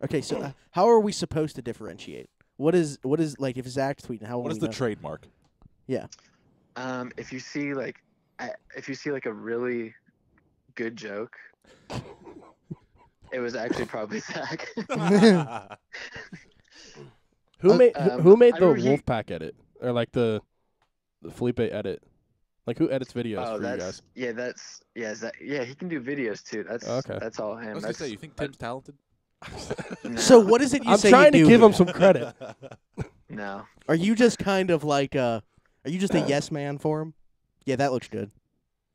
Okay, so how are we supposed to differentiate? What is if Zach's tweeting? How will What is we the know? trademark? Yeah. If you see a really good joke, it was actually probably Zach. Who made who made I the remember he- Wolfpack edit or the Felipe edit? Who edits videos Oh, for you guys? he can do videos too. Okay. That's all him. I was gonna say, you think Tim's talented? No, So what is it you I'm say trying you to do give here? him some credit. No. Are you just kind of are you just a yes man for him? Yeah, that looks good.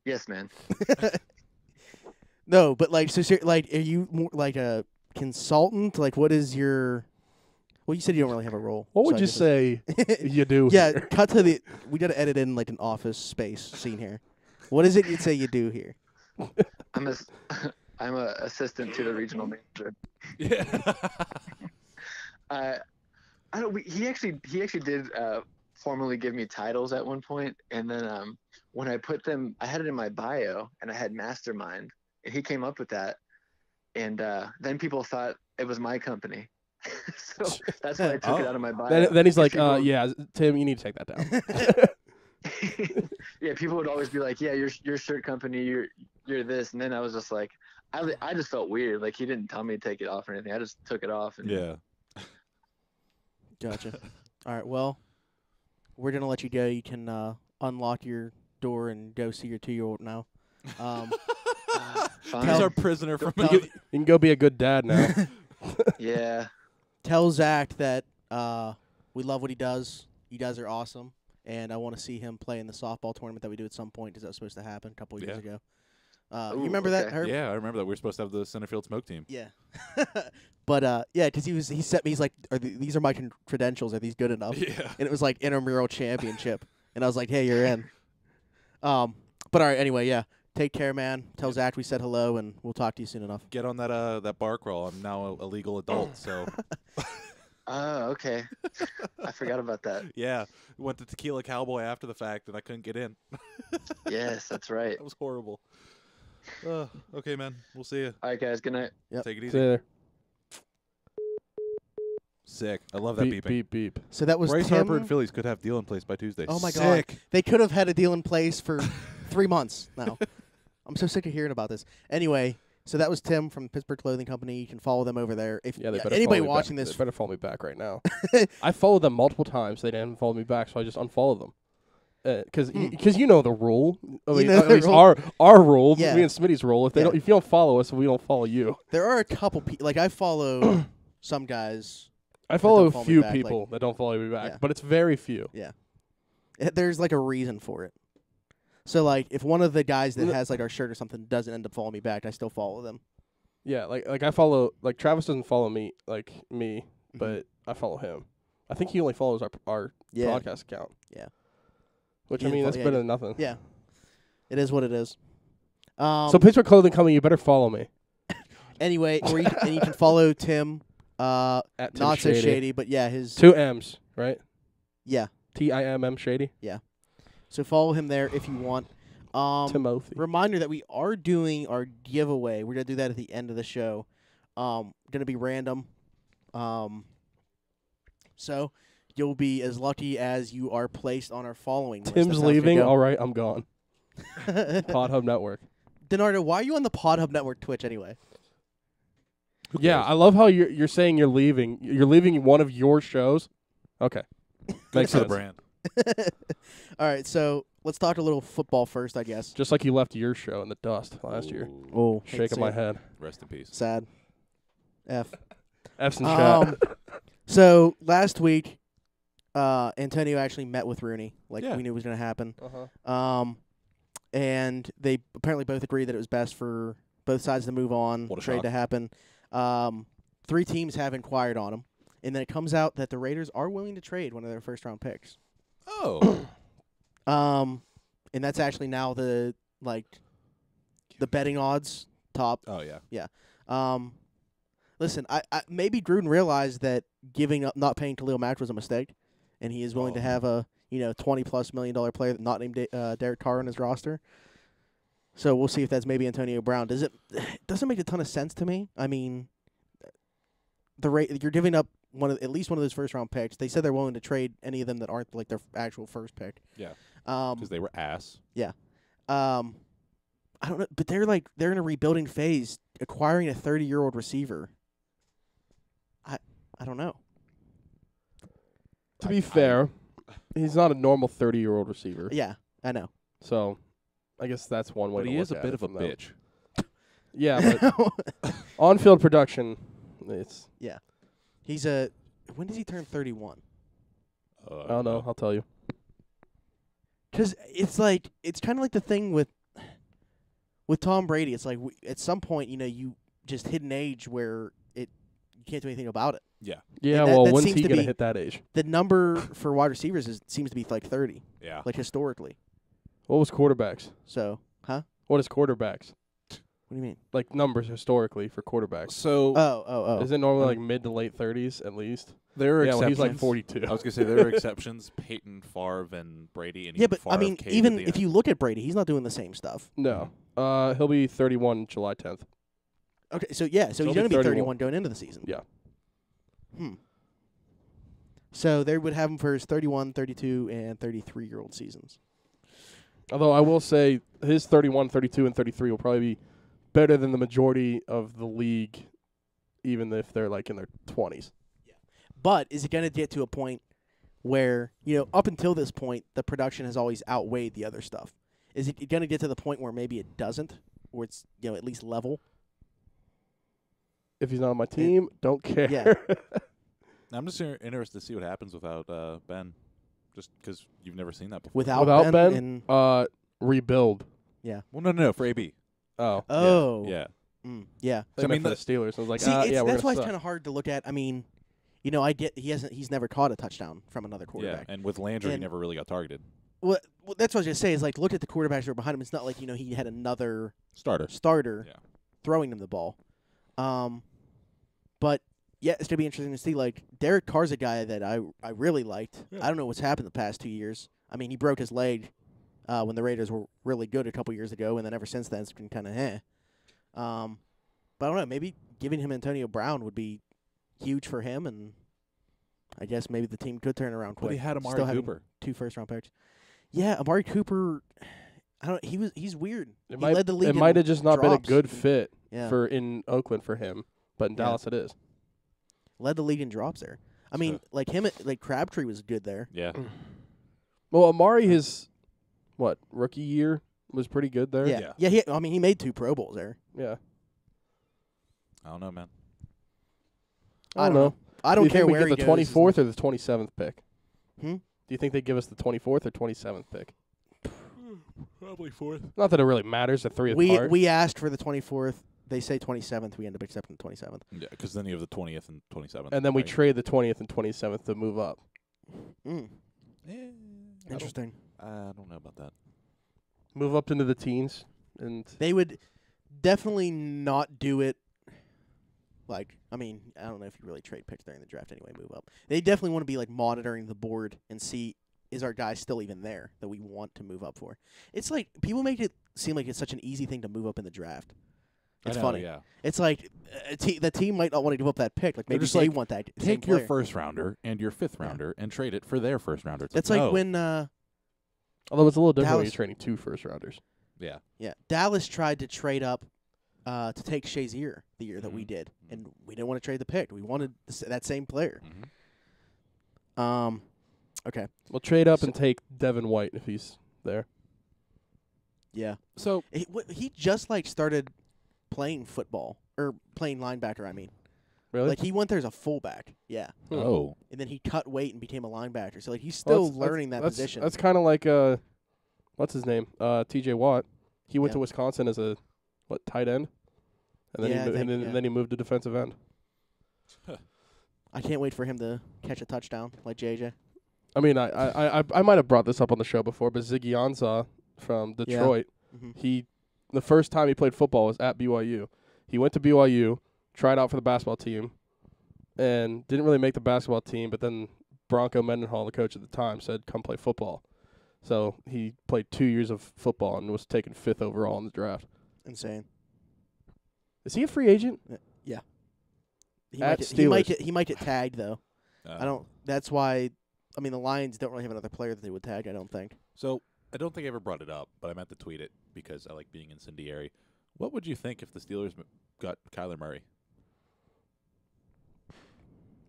Yes, man. No, but are you more like a consultant? What is your? Well, you said you don't really have a role. What so would I you guess say you do? Yeah, here? cut to the. We got to edit in an office space scene here. What is it you'd say you do here? I'm a assistant to the regional manager. Yeah. I don't. He actually did formally give me titles at one point, and then when I put them, I had it in my bio, and I had mastermind, and he came up with that, and then people thought it was my company, so that's why I took it out of my bio. Then he's like, People- yeah, Tim, you need to take that down. Yeah, people would always be like, yeah, your shirt company, you're this, and then I was just like, I just felt weird, like he didn't tell me to take it off or anything. I just took it off. And Yeah. Gotcha. All right. Well, we're gonna let you go. You can unlock your door and go see your 2-year-old now. Fine. He's our prisoner from. Tell- You can go be a good dad now. Yeah. Tell Zach that we love what he does. You guys are awesome, and I want to see him play in the softball tournament that we do at some point because that was supposed to happen a couple years Yeah. ago. You Ooh, remember that, okay. Herb? Yeah, I remember that. We were supposed to have the Centerfield smoke team. Yeah. But yeah, because he sent me. He's like, these are my credentials. Are these good enough? Yeah. And it was like intramural championship, and I was like, hey, you're in. But all right, anyway, yeah. Take care, man. Tell Zach we said hello, and we'll talk to you soon enough. Get on that bar crawl. I'm now a legal adult, so Oh, okay. I forgot about that. yeah. Went to Tequila Cowboy after the fact, and I couldn't get in. Yes, that's right. That was horrible. Okay, man. We'll see you. All right, guys. Good night. Yep. Take it See easy. you there. Sick. I love that Beep, beeping. beep, beep. So that was Bryce Tim. Harper and Phillies could have deal in place by Tuesday. Oh my Sick. God, they could have had a deal in place for 3 months now. I'm so sick of hearing about this. Anyway, so that was Tim from Pittsburgh Clothing Company. You can follow them over there. If Yeah, they better anybody follow me watching back. this, They better follow me back right now. I followed them multiple times. They didn't follow me back, so I just unfollowed them. Because you know the rule. I mean, know at the least rule. our rule, Yeah. me and Smitty's rule. If they Yeah. don't, if you don't follow us, we don't follow you. there are a couple people. Like I follow some guys. I follow don't a follow me few back, people that don't follow me back, Yeah. but it's very few. There's like a reason for it. So like, if one of the guys that N- has like our shirt or something doesn't end up following me back, I still follow them. Yeah, like I follow, like Travis doesn't follow me, Mhm. but I follow him. I think he only follows our Yeah, broadcast account. Yeah. Which, He I mean, didn't that's fo- yeah, better he- than nothing. yeah. It is what it is. So Pittsburgh Clothing Company, you better follow me. Anyway, and you can follow Tim. At Tim Not so Shady. shady, but yeah, his 2 M's, right? yeah. TIMM Shady. So follow him there if you want. Timothy. Reminder that we are doing our giveaway. We're gonna do that at the end of the show. Gonna be random. So you'll be as lucky as you are placed on our following list. Tim's That's how it's leaving. gonna All right, I'm gone. go. Pod Hub Network. Denardo, why are you on the Pod Hub Network Twitch anyway? Who Yeah, cares? I love how you're saying you're leaving. You're leaving one of your shows. Okay, Good makes for the sense. brand. All right, so let's talk a little football first, I guess. Just like you left your show in the dust last year. Ooh. Oh, Shaking my head. Rest in peace. Sad. F. F's in chat. So last week, Antonio actually met with Rooney, like Yeah. we knew was going to happen. Uh-huh. And they apparently both agreed that it was best for both sides to move on, What a trade shock. to happen. 3 teams have inquired on him, and then it comes out that the Raiders are willing to trade one of their first-round picks. Oh. And that's actually now the betting odds top. Oh yeah. Listen, I maybe Gruden realized that giving up, not paying Khalil Mack was a mistake, and he is willing to have a $20+ million player not named Derek Carr on his roster. So we'll see if that's maybe Antonio Brown. It doesn't make a ton of sense to me. I mean, you're giving up at least one of those first-round picks. They said they're willing to trade any of them that aren't like their actual first pick. Yeah. Um, Because they were ass. I don't know, but they're in a rebuilding phase, acquiring a 30-year-old receiver. I don't know. To be fair, he's not a normal 30-year-old receiver. Yeah, I know. So, I guess that's one way But to he look is a at bit it of a from them. bitch. Yeah, but on-field production, it's He's when does he turn 31? I don't know. I'll tell you. Because it's kind of like the thing with Tom Brady. It's like at some point, you just hit an age where you can't do anything about it. Yeah. Yeah, that- well, that when's seems he to gonna be- hit that age? The number for wide receivers seems to be like 30, Yeah. like historically. What was quarterbacks? So, huh? What is quarterbacks? What do you mean? Like numbers historically for quarterbacks. So Oh. Is it normally Um, like mid to late 30s at least? there are Yeah, well, exceptions. he's like 42. I was gonna say there are exceptions. Peyton, Favre, and Brady, and Yeah, even but I Favre mean, caved even at the if end. you look at Brady, he's not doing the same stuff. No. He'll be 31 July 10th. Okay, so he's He'll going to be be 31 31 going into the season. Yeah. So they would have him for his 31, 32, and 33-year-old seasons. Although I will say his 31, 32, and 33 will probably be better than the majority of the league, even if they're like in their 20s. But is it going to get to a point where, up until this point, the production has always outweighed the other stuff? Is it going to get to the point where maybe it doesn't, or it's at least level? If he's not on my team, don't care. Yeah. I'm just interested to see what happens without Ben, just because you've never seen that before. Without Without Ben, Ben, rebuild. Well, no, for AB. Oh. Oh. Yeah. Yeah. They I meant mean, for the Steelers. I was like, See, yeah, we're that's why gonna it's kind of hard to look at. I mean, I get he's never caught a touchdown from another quarterback. Yeah, and with Landry, he And- never really got targeted. Well, that's what I was gonna say. Is like look at the quarterbacks that were behind him. It's not like he had another starter Yeah. throwing him the ball. But yeah, it's gonna be interesting to see. Like Derek Carr's a guy that I really liked. Yeah. I don't know what's happened the past 2 years. I mean, he broke his leg when the Raiders were really good a couple years ago, and then ever since then it's been kind of But I don't know. Maybe giving him Antonio Brown would be huge for him, and I guess maybe the team could turn around quick. But he had Still Amari having Cooper. 2 first-round picks. Yeah, Amari Cooper. I don't. He's weird. It He led the league. It in might have just not been a drops. good fit Yeah. for in Oakland for him, but in Yeah. Dallas it is. Led the league in drops there. I mean, like him, like Crabtree was good there. Yeah. Well, Amari, his rookie year was pretty good there. Yeah. He made 2 Pro Bowls there. Yeah. I don't know, man. I don't know. I don't Do you care think where we he get the goes. 24th or the 27th pick? Hmm? Do you think they give us the 24th or 27th pick? Probably 4th. Not that it really matters. The 3 We apart. we asked for the 24th. They say 27th. We end up accepting the 27th. Yeah, because then you have the 20th and 27th. and then we right? trade the 20th and 27th to move up. Mm. I Interesting. don't know about that. Move up into the teens. And They would definitely not do it. Like, I mean, I don't know if you really trade picks during the draft anyway. Move up. They definitely want to be like monitoring the board and see is our guy still even there that we want to move up for. It's like people make it seem like it's such an easy thing to move up in the draft. It's I know, funny. Yeah. It's like the team might not want to give up that pick. Like They're maybe just they like, want that. same Take your player. first rounder and your 5th rounder and trade it for their first rounder. It's That's like no. when although it's a little different when Dallas- you're trading 2 first rounders. Yeah. Dallas tried to trade up to take Shazier the year that we Mhm. did, and we didn't want to trade the pick. We wanted that same player. Mhm. Okay. We'll trade up So- and take Devin White if he's there. Yeah. So He just like started playing football or playing linebacker. I mean, Really? like he went there as a fullback. Yeah, oh, and then he cut weight and became a linebacker. So like he's still Well, learning that position. That's kind of like what's his name? T.J. Watt. He went Yeah. to Wisconsin as a tight end, and then Yeah, I think, and then he moved to defensive end. I can't wait for him to catch a touchdown like JJ. I mean, I might have brought this up on the show before, but Ziggy Ansah from Detroit, Mm-hmm. the first time he played football was at BYU. He went to BYU, tried out for the basketball team, and didn't really make the basketball team. But then Bronco Mendenhall, the coach at the time, said, "Come play football." So he played 2 years of football and was taken 5th overall in the draft. Insane. Is he a free agent? He At he might get tagged though. Uh, I don't. That's why. I mean, the Lions don't really have another player that they would tag. I don't think. So I don't think I ever brought it up, but I meant to tweet it because I like being incendiary. What would you think if the Steelers got Kyler Murray?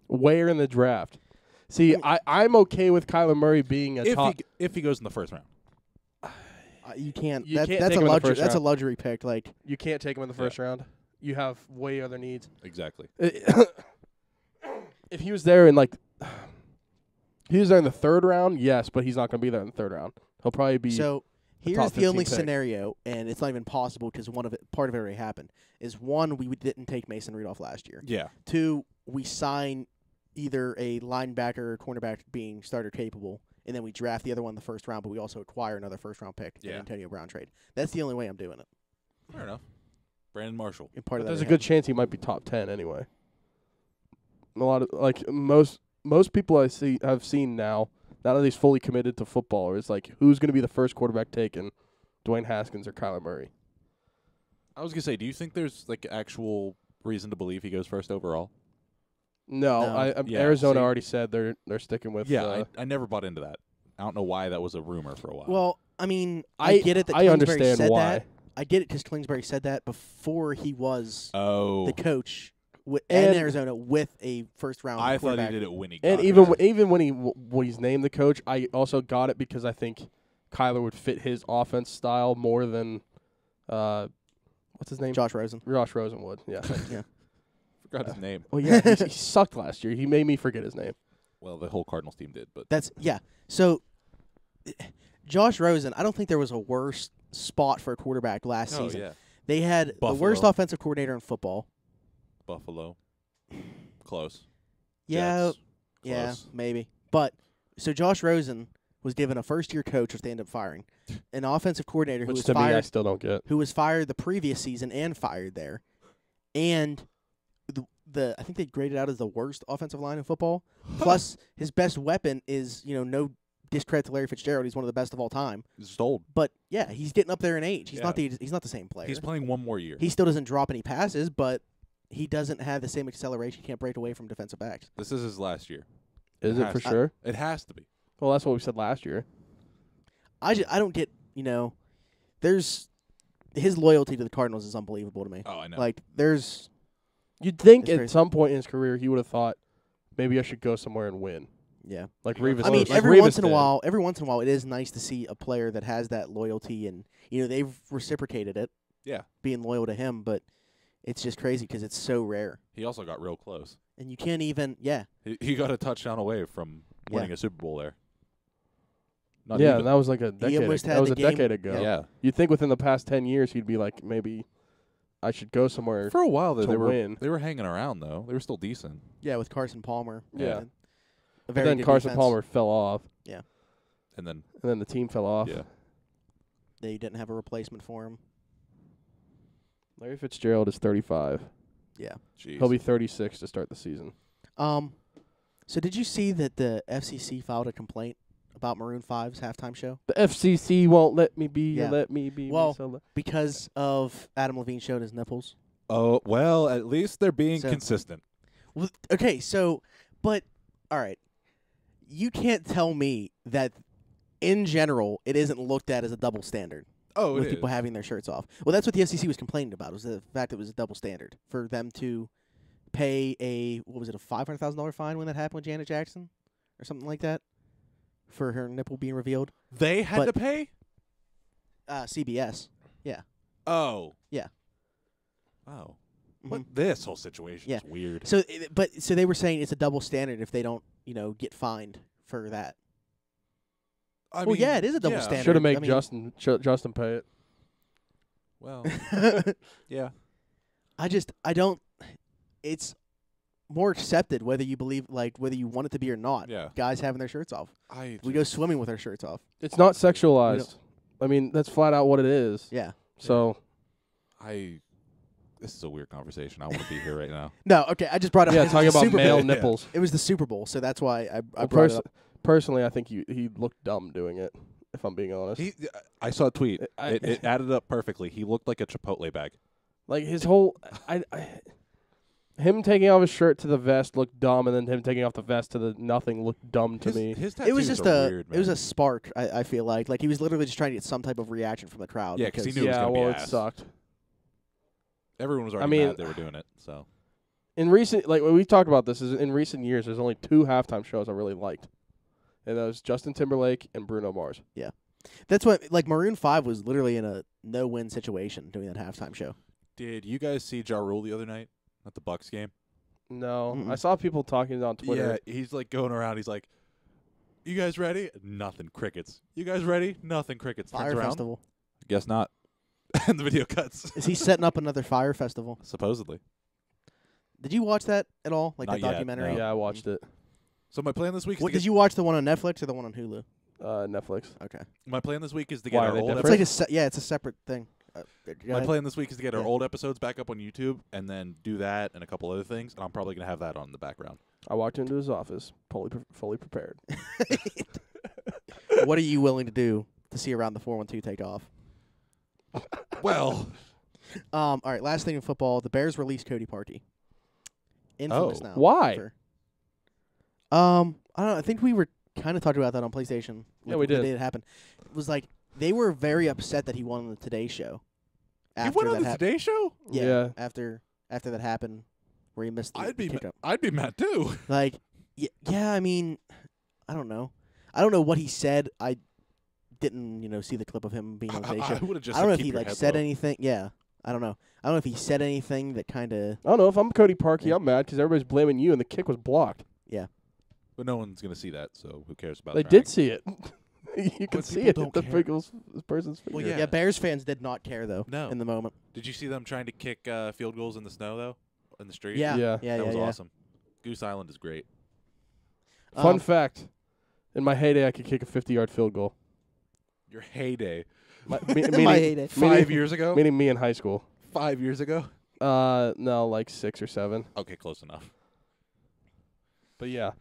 Where in the draft? See, I'm okay with Kyler Murray being a top. If he goes in the first round. You can't. You That's can't a take him in the luxury. first That's a round. luxury pick. Like You can't take him in the first round. You have way other needs. Exactly. If he was there in in the 3rd round, yes, but he's not going to be there in the 3rd round. He'll probably be. so. the Here's top the only 15 pick. scenario, and it's not even possible because part of it already happened. Is one, we didn't take Mason Rudolph last year. Yeah. 2, we sign either a linebacker or cornerback being starter capable, and then we draft the other one in the first round, but we also acquire another first round pick in Yeah. Antonio Brown trade. That's the only way I'm doing it. Fair enough. Brandon Marshall. And part But of that there's a already good chance he might be top 10 anyway. A lot of most people I've seen now that he's fully committed to football, is like who's going to be the first quarterback taken, Dwayne Haskins or Kyler Murray. I was gonna say, do you think there's like actual reason to believe he goes first overall? No, No. Yeah, Arizona see- already said they're sticking with. I never bought into that. I don't know why that was a rumor for a while. Well, I mean, I get it that I Kingsbury understand said why. that. I get it because Kingsbury said that before he was oh, the coach in And- Arizona with a first round. I thought he quarterback. did it when he And got even there. even when he's named the coach, I also got it because I think Kyler would fit his offense style more than what's his name? Josh Rosen. Josh Rosen would. Yeah. Yeah. forgot his name. Well, yeah, he sucked last year. He made me forget his name. Well, the whole Cardinals team did, but That's So, Josh Rosen, I don't think there was a worse spot for a quarterback last oh season. yeah, They had the worst Buffalo. offensive coordinator in football. Buffalo. Close. Yeah, Jets. yeah, Close. maybe. But so Josh Rosen was given a first-year coach, which they ended up firing, an offensive coordinator who Which was to me, I fired, still don't get. who was fired the previous season and fired there, and the I think they graded out as the worst offensive line in football. Plus, his best weapon is no discredit to Larry Fitzgerald. He's one of the best of all time. He's just old. But yeah, he's getting up there in age. He's Yeah. not the same player. He's playing one more year. He still doesn't drop any passes, but he doesn't have the same acceleration. He can't break away from defensive backs. This is his last year. Is it for has- sure? It has to be. Well, that's what we said last year. I don't get, there's his loyalty to the Cardinals is unbelievable to me. Oh, I know. Like there's You'd think It's at crazy. some point in his career he would have thought maybe I should go somewhere and win. yeah. Like Revis. I mean, like every Revis once in a did. while, it is nice to see a player that has that loyalty, and they've reciprocated it, Yeah. being loyal to him. But it's just crazy because it's so rare, He also got real close. and you can't even. Yeah, He got a touchdown away from winning Yeah. a Super Bowl there. Not Yeah, even. that was like a decade. almost That had was the a game- decade ago. Yeah. You'd think within the past 10 years he'd be like, maybe I should go somewhere. For a while to they win. were hanging around though. They were still decent. yeah, with Carson Palmer. Yeah. And a But very then good Carson defense. Palmer fell off, And then and then the team fell off. yeah. They didn't have a replacement for him. Larry Fitzgerald is 35. Yeah. Jeez. He'll be 36 to start the season. So did you see that the FCC filed a complaint about Maroon 5's halftime show The FCC won't let me be. Yeah. Let me be. Well, so because of Adam Levine showing his nipples? Oh, well, at least they're being So- consistent. Well, okay, but all right, you can't tell me that in general it isn't looked at as a double standard Oh, with people having their shirts off. Well, that's what the FCC was complaining about, was the fact that it was a double standard for them to pay a $500,000 fine when that happened with Janet Jackson or something like that for her nipple being revealed. They had but- to pay? CBS. Oh. Yeah. Oh. Mhm. What this whole situation Yeah. is weird. So they were saying it's a double standard if they don't, get fined for that. I Well, mean, yeah, it is a double yeah. standard. should have made I mean- Justin pay it. Well, yeah. I don't. It's more accepted whether you believe, whether you want it to be or not. Yeah. Guys having their shirts off. We go swimming with our shirts off. It's not sexualized. I mean, that's flat out what it is. Yeah. So This is a weird conversation. I want to be here right now. No, okay. I just brought up. yeah, it was talking the about Super male Bowl. nipples. It was the Super Bowl, so that's why I Well, brought it up. Personally, I think he looked dumb doing it. If I'm being honest, I saw a tweet. I- It added up perfectly. He looked like a Chipotle bag. like his whole, him taking off his shirt to the vest looked dumb, and then him taking off the vest to the nothing looked dumb to me. His It was tattoos just are weird, it was man. a spark. I feel like he was literally just trying to get some type of reaction from the crowd. Yeah, 'cause he knew it was Yeah, gonna be well, it ass. sucked. Everyone was already mean- mad they were doing it. So In recent, when we talked about this, is in recent years, there's only 2 halftime shows I really liked, and that was Justin Timberlake and Bruno Mars. That's what Maroon 5 was literally in a no-win situation doing that halftime show. did you guys see Ja Rule the other night at the Bucks game? No, Mm-mm. I saw people talking on Twitter. Yeah, he's going around. He's like, "You guys ready?" Nothing. Crickets. You guys ready? Nothing. Crickets. Turns Fire around. festival. Guess not. And the video cuts. Is he setting up another fire festival? Supposedly. Did you watch that at all? Like Not the yet, documentary? no. Yeah, I watched it. So my plan this week. Is What, to get, did you watch the one on Netflix or the one on Hulu? Netflix. Okay. my plan this week is to get Why, are our they old. different? It's like it's a separate thing. Go My ahead. plan this week is to get our Yeah. old episodes back up on YouTube and then do that and a couple other things. And I'm probably gonna have that on in the background. I walked into his office, fully prepared. What are you willing to do to see around the 4-1-2 take off? Well, All right, last thing in football, the Bears released Cody Parkey. Infamous Oh. now. Why? I don't know. I think we were kind of talking about that on PlayStation. Yeah, we the did. day it happened. It was like they were very upset that he won on the Today Show. you After went on that the happened. Today Show? Yeah. After that happened, where he missed the I'd be kickoff. I'd be mad too. Like, yeah. I mean, I don't know. I don't know what he said. I didn't, see the clip of him being on the Today Show. I would have just. I don't know said, if he "Keep your head said low." anything. Yeah, I don't know. I don't know if he said anything that kind of. I don't know. If I'm Cody Parkey, Yeah. I'm mad because everybody's blaming you, and the kick was blocked. But no one's gonna see that, so who cares about? They trying? did see it. You can But see people it. don't The care. person's Well, finger. yeah. Yeah, Bears fans did not care though. No. In the moment. Did you see them trying to kick field goals in the snow though, in the street? Yeah. Yeah. Yeah. that was yeah. awesome. Goose Island is great. Fun fact: in my heyday, I could kick a 50-yard field goal. Your heyday. Meaning, My heyday. 5 years ago. Meaning me in high school. 5 years ago. No, like 6 or 7. Okay, close enough. But yeah,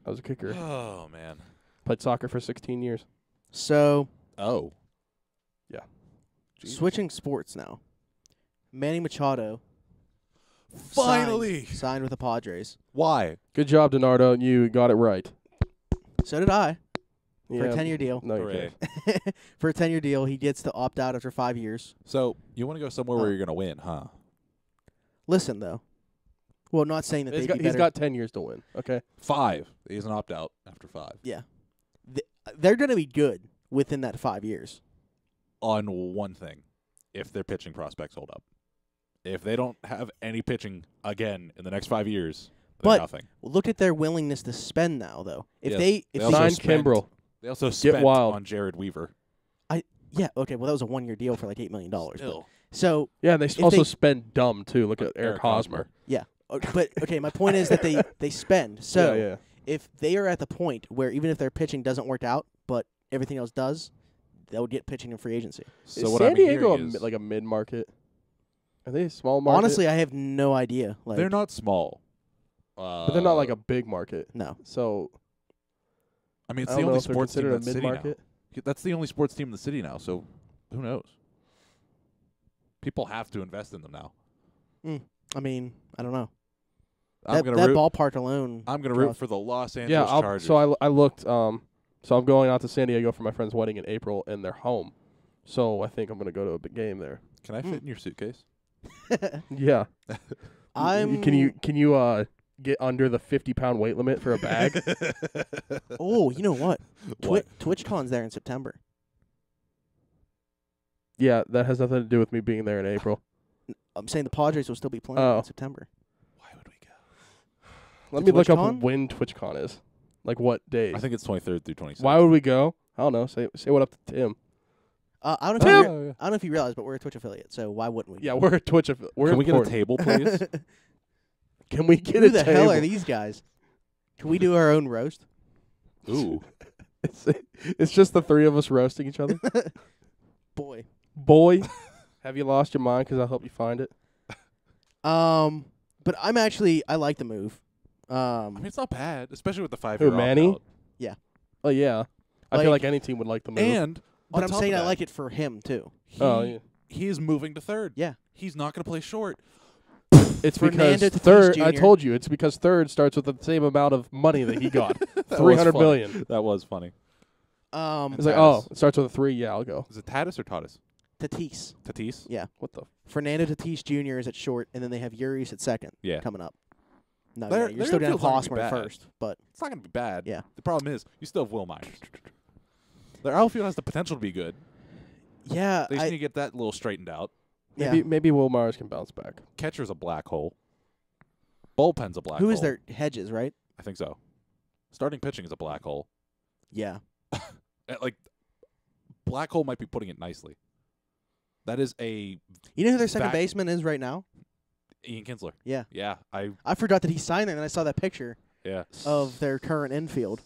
I was a kicker. Oh man. Played soccer for 16 years. So Oh. Jesus. switching sports now. Manny Machado Finally. signed with the Padres. Why? Good job, Donardo. You got it right. So did I. For a Yeah. 10-year deal. No, you Hooray. can't. For a 10-year deal, he gets to opt out after 5 years. So you want to go somewhere where you're gonna win, huh? Listen though. Well, not saying that He's they'd got, be he's better. got 10 years to win. Okay. 5. He's an opt out after 5. They're going to be good within that 5 years. On one thing, if their pitching prospects hold up. If they don't have any pitching again in the next 5 years, they're But- nothing. Look at their willingness to spend now, though. If Yes. they, They if also they, Sign spent- Kimbrel. They also spent wild. on Jared Weaver. yeah, okay, well that was a 1-year deal for like $8 million. But, Still. so, Yeah, and they If also they- spend dumb, too. Look at Eric Hosmer. but okay, my point is that they spend. So yeah. if they are at the point where even if their pitching doesn't work out, but everything else does, they'll get pitching in free agency. So Is what San I'm Diego hearing is like a mid-market? Are they a small market? Honestly, I have no idea. Like, they're not small. But they're not like a big market. No. So I mean, it's I the don't know only if they're sports team considered in a the city now. mid-market. That's the only sports team in the city now. So who knows? People have to invest in them now. I mean, I don't know. I'm That, gonna that root. ballpark alone. I'm gonna draws- root for the Los Angeles yeah, Chargers. so I looked. So I'm going out to San Diego for my friend's wedding in April, and they're home. So I think I'm gonna go to a big game there. Can I fit in your suitcase? Yeah. I'm. Can you get under the 50-pound weight limit for a bag? Oh, you know what? What? TwitchCon's there in September. Yeah, that has nothing to do with me being there in April. I'm saying the Padres will still be playing Oh. in September. Why would we go? Let To me look up TwitchCon? when TwitchCon is. Like what days? I think it's 23rd through 26th. Why would we go? I don't know. Say what up to Tim. I don't know. If you Oh, I don't know if you realize, but we're a Twitch affiliate, so why wouldn't we? Yeah, we're a Twitch. We're Can we get a important. table, please? Can we get Who a the table? hell are these guys? Can we do our own roast? Ooh. It's just the three of us roasting each other. Boy. Boy, have you lost your mind? Because I'll help you find it. But I like the move. I mean, it's not bad, especially with the 5-year Who, Manny? opt-out. Oh yeah, I feel like any team would like the move. And But on I'm top saying of I that, like it for him too. Oh, he is moving to third. Yeah. He's not going to play short. it's Fernando because Tatis third. I Jr.. told you, it's because third starts with the same amount of money that he got, That was 300 funny. million. That was funny. It's like, oh, it starts with a 3. Yeah, I'll go. Is it Tatis or Tatis? Tatis. Tatis? Yeah. What the? Fernando Tatis Jr. is at short, and then they have Urias at second. Yeah. Coming up. No, Their- you're their still going to have infield's not gonna be Hosmer at bad. first, but It's not going to be bad. Yeah. The problem is, you still have Will Myers. Their outfield has the potential to be good. yeah, They just need to get that a little straightened out. Maybe yeah. maybe Will Myers can bounce back. Catcher's a black hole. Bullpen's a black Who hole. is their Hedges, right? I think so. Starting pitching is a black hole. Yeah. Like, black hole might be putting it nicely. That is a You know who their second Back- baseman is right now? Ian Kinsler. Yeah. Yeah. I forgot that he signed there, and then I saw that picture Yeah. of their current infield.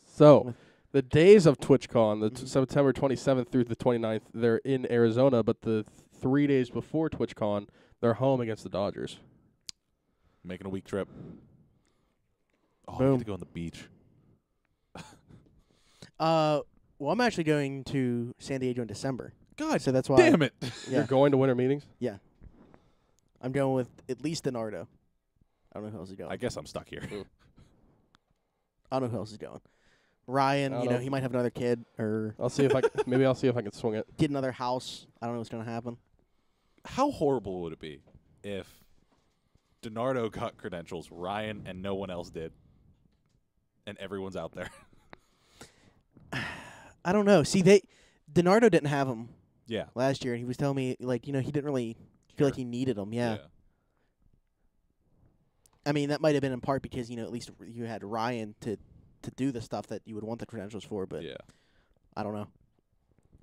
So, the days of TwitchCon, the Mhm. September 27th through the 29th, they're in Arizona, but the 3 days before TwitchCon, they're home against the Dodgers. Making a week trip. Oh, I Boom. get to go on the beach. Well, I'm actually going to San Diego in December, God so that's why. damn it. Yeah, You're going to winter meetings? I'm going with at least Donardo. I don't know who else is going. I guess I'm stuck here. I don't know who else is going. Ryan, I don't you know, know. he might have another kid or I'll see if I'll see if I can swing it. get another house. I don't know what's going to happen. How horrible would it be if DiNardo got credentials, Ryan and no one else did, and everyone's out there? I don't know. See, Donardo didn't have him Yeah. last year, and he was telling me, like, you know, he didn't really feel like he needed him. Yeah. I mean, that might have been in part because, you know, at least you had Ryan to to do the stuff that you would want the credentials for. But Yeah. I don't know.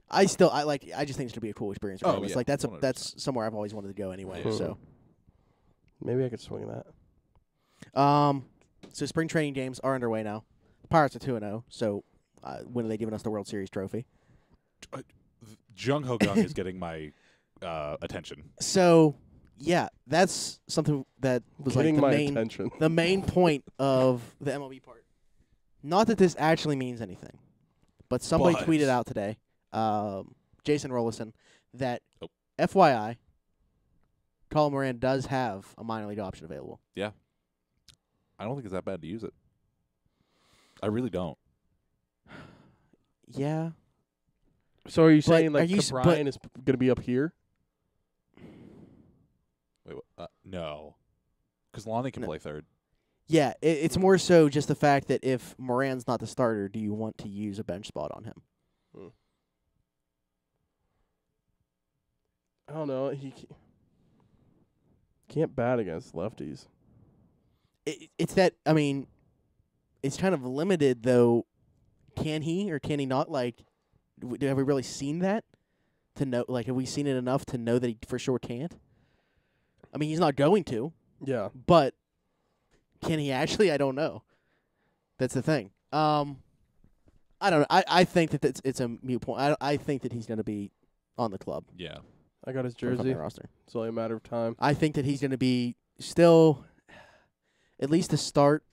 I just think it's gonna be a cool experience. Oh, Regardless. yeah, Like 100%. that's somewhere I've always wanted to go anyway. Yeah. So. Maybe I could swing that. So spring training games are underway now. Pirates are 2-0. So when are they giving us the World Series trophy? Jung Ho Gung is getting my attention. So yeah, that's something that was Getting like my attention. the main point of the MLB part. Not that this actually means anything, but somebody But- tweeted out today, Jason Rollison, that Oh. FYI, Colin Moran does have a minor league option available. I don't think it's that bad to use it. I really don't. Yeah. So are you But saying are like you Brian is going to be up here? Wait, no. Because Lonnie can No. play third. Yeah, it's more so just the fact that if Moran's not the starter, do you want to use a bench spot on him? I don't know. He can't bat against lefties. It's that, I mean, it's kind of limited, though. Can he or can he not? Like, have we really seen that? To know, like, have we seen it enough to know that he for sure can't? I mean, he's not going to, Yeah. but can he actually? I don't know. That's the thing. I don't know. I think that it's a mute point. I think that he's going to be on the club. Yeah. I got his for the jersey. roster. It's only a matter of time. I think that he's going to be still, at least to start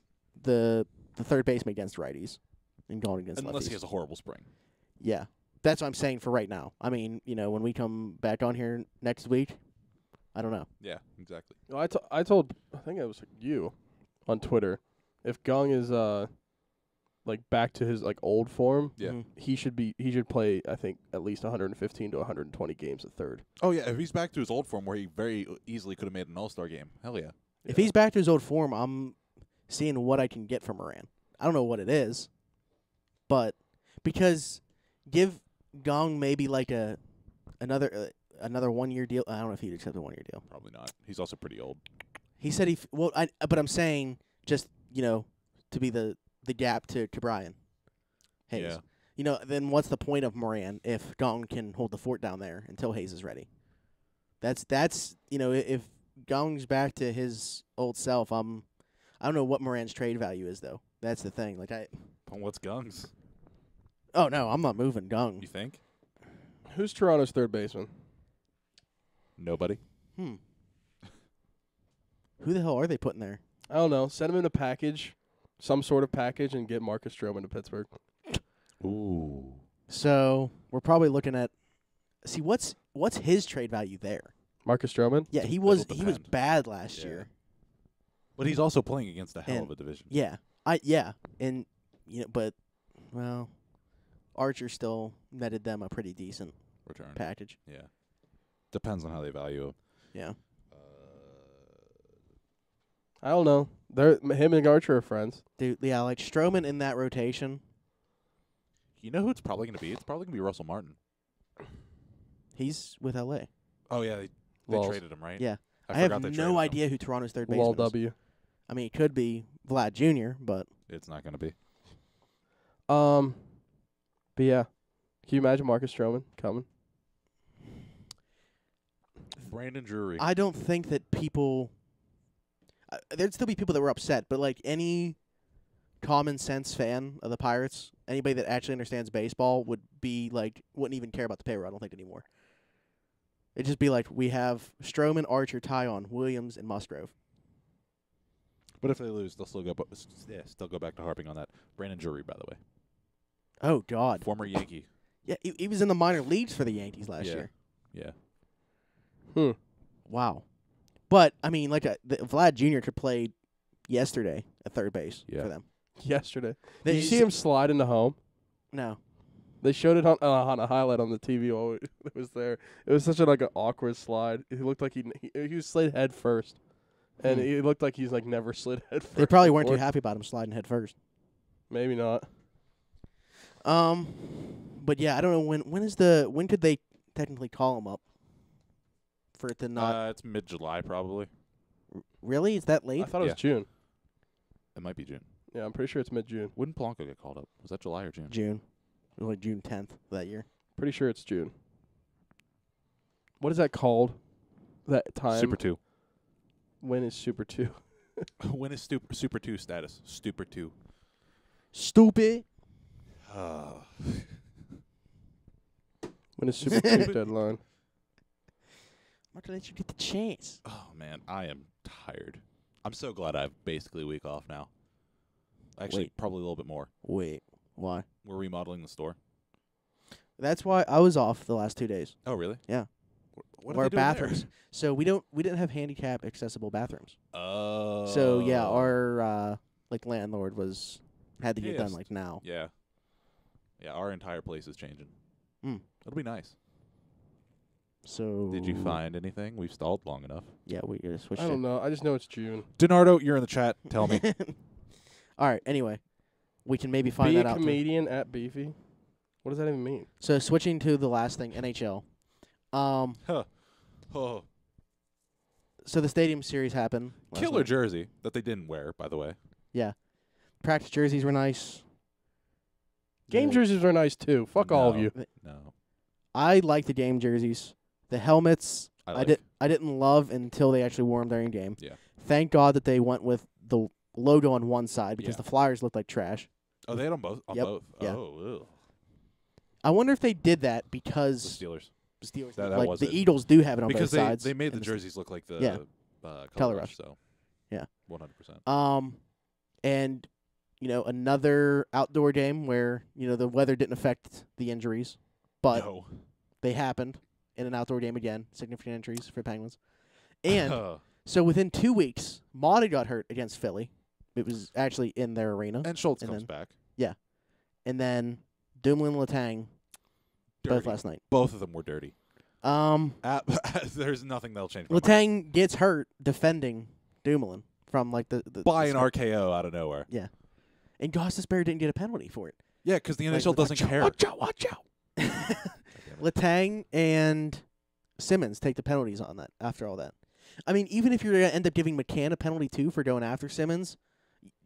the third baseman against righties and going against Unless lefties. he has a horrible spring. Yeah, that's what I'm saying for right now. I mean, when we come back on here next week, I don't know. Yeah, exactly. Well, I told I think it was you on Twitter, if Gung is like back to his like old form, Yeah. Mhm. he should play I think at least 115 to 120 games at third. Oh, yeah, if he's back to his old form where he very easily could have made an All-Star game, hell yeah. If he's back to his old form, I'm seeing what I can get from Moran. I don't know what it is, but because give Gong maybe like another 1 year deal. I don't know if he'd accept a 1 year deal. Probably not. He's also pretty old. He said but I'm saying just to be the gap to Brian Hayes. Yeah. Then what's the point of Moran if Gong can hold the fort down there until Hayes is ready? That's if Gong's back to his old self, I don't know what Moran's trade value is though. That's the thing. Like But what's Gung's? oh no, I'm not moving Gong. You think? Who's Toronto's third baseman? Nobody. Who the hell are they putting there? I don't know. Send him in a package, some sort of package, and get Marcus Stroman to Pittsburgh. Ooh. So we're probably looking at what's his trade value there? Marcus Stroman? Yeah, he was depend. bad last Yeah. year. But he's also playing against a hell And- of a division. Yeah, and but well, Archer still netted them a pretty decent Return. package. Yeah. Depends on how they value him. Yeah, I don't know. Him and Archer are friends. dude. Yeah, like Stroman in that rotation. You know who it's probably going to be? It's probably going to be Russell Martin. He's with LA. Oh, yeah. They Lulz. traded him, right? Yeah, I forgot have they no traded him. idea who Toronto's third Lol baseman is. W. I mean, it could be Vlad Jr., but It's not going to be. But yeah, can you imagine Marcus Stroman coming? Brandon Drury. I don't think that people. There'd still be people that were upset, but like any common sense fan of the Pirates, anybody that actually understands baseball would be like, wouldn't even care about the payroll. I don't think anymore. It'd just be like we have Stroman, Archer, Tyon, Williams, and Musgrove. But if they lose, they'll still still go back to harping on that. Brandon Drury, by the way. Oh God, Former Yankee. yeah, he was in the minor leagues for the Yankees last Yeah. year. Yeah. Wow, but I mean, like Vlad Jr. could play yesterday at third base Yeah. for them. Yesterday. They- Did you see him slide into home? No. They showed it on a highlight on the TV while it was there. It was such an awkward slide. He looked like he was slid head first, and Hmm. he looked like he's never slid head first. They probably weren't too before. happy about him sliding head first. Maybe not. But yeah, I don't know when could they technically call him up for it to not It's mid-July, probably. really? Is that I late? thought it was Yeah. June. It might be June. Yeah, I'm pretty sure it's mid-June. When did Polanco get called up? Was that July or June? June. It was like June 10th that year. Pretty sure it's June. What is that called? That time? Super 2. When is Super 2? When is Super 2 status? Super 2. Stupid. When is Super 2 deadline? I'm not going to let you get the chance. Oh, man. I am tired. I'm so glad I have basically a week off now. Actually, Wait. probably a little bit more. Wait. Why? We're remodeling the store. That's why I was off the last 2 days. Oh, really? Yeah. What Of are our they doing there? bathrooms. So we didn't have handicap accessible bathrooms. Oh. So yeah, our landlord had to get done Pissed. now. Yeah. Yeah, our entire place is changing. Mm. It'll be nice. So Did you find anything? We've stalled long enough. Yeah, we switched. I don't know. I just know it's June. Donardo, you're in the chat. Tell me. All right. Anyway, we can maybe find Be that a out. comedian at Beefy? What does that even mean? So switching to the last thing, NHL. Huh. Oh. So the Stadium Series happened. last Killer night. jersey that they didn't wear, by the way. Yeah. Practice jerseys were nice. Game The- jerseys are nice too. Fuck all of No. you. No. I like the game jerseys. The helmets I I didn't love until they actually wore them during game. Yeah. Thank God that they went with the logo on one side because Yeah. the Flyers looked like trash. Oh, they had them both? On Yep. both? Yeah. Oh, ugh. I wonder if they did that The because Steelers. the Steelers, That like was the it. Eagles, do have it on Because both sides. they made the and jerseys look like the Yeah. color Rush. So Yeah. 100%. And another outdoor game where the weather didn't affect the injuries, but No. they happened in an outdoor game again. Significant injuries for Penguins, and so within 2 weeks, Motta got hurt against Philly. It was actually in their arena, and Schultz and comes then- back. and then Dumoulin and Letang both Dirty. last night. Both of them were dirty. There's nothing they'll change. Letang gets hurt defending Dumoulin from like the By the an RKO out of nowhere. and Gostisbehere didn't get a penalty for it. Yeah, because the Like, NHL doesn't care. Watch out. Letang and Simmons take the penalties on that after all that. I mean, even if you're going to end up giving McCann a penalty too for going after Simmons,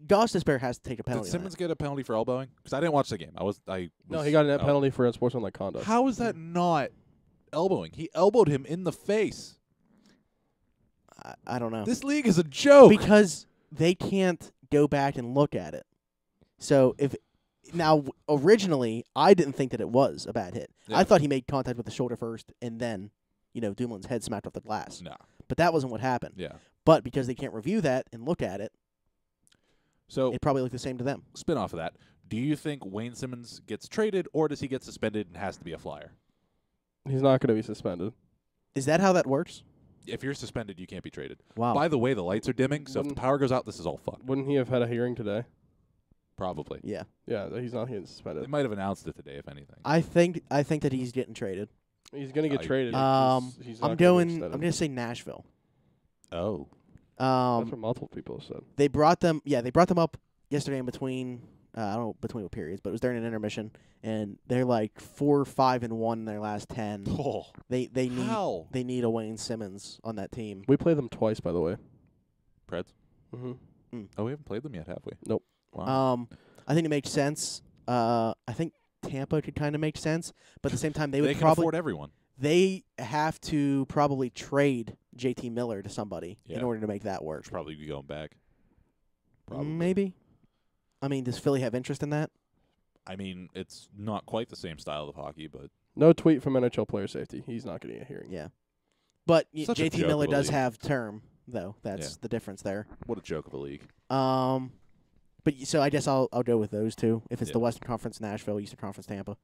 Gostisbehere has to take a Did penalty. Simmons get a penalty for elbowing? Because I didn't watch the game. No, he got a net oh. penalty for unsportsmanlike conduct. How is that not elbowing? He elbowed him in the face. I don't know. This league is a joke. Because they can't go back and look at it. So originally, I didn't think that it was a bad hit. Yeah. I thought he made contact with the shoulder first, and then, Dumoulin's head smacked off the glass. Nah. But that wasn't what happened. Yeah. But because they can't review that and look at it, So it probably looked the same to them. spin off of that. Do you think Wayne Simmons gets traded, or does he get suspended and has to be a Flyer? He's not going to be suspended. Is that how that works? If you're suspended, you can't be traded. Wow. By the way, the lights are dimming, so if the Wouldn't- power goes out, this is all fucked. Wouldn't he have had a hearing today? Probably. Yeah. Yeah, he's not getting They suspended. might have announced it today, if anything. I think that he's getting traded. He's going to get I- traded. He's not I'm gonna going. be I'm extended. going to say Nashville. Oh. That's what multiple people have said. They brought them. Yeah, they brought them up yesterday in between. I don't know between what periods, but it was during an intermission, and they're like 4-5-1 in their last 10. Oh. They need How? they need a Wayne Simmons on that team. We played them twice, by the way. Preds? Mm-hmm. Oh, we haven't played them yet, have we? Nope. Wow. I think it makes sense. I think Tampa could kind of make sense, but at the same time they would can probably afford everyone. they have to probably trade JT Miller to somebody in Yeah. order to make that work. Should probably be going back. Probably. Maybe. I mean, does Philly have interest in that? I mean, it's not quite the same style of hockey, but No tweet from NHL player safety. He's not getting a hearing. Yeah. But Such a JT joke Miller of a does league. have term, though. That's Yeah. the difference there. what a joke of a league. So I guess I'll go with those two. If it's Yeah. the Western Conference Nashville, Eastern Conference Tampa.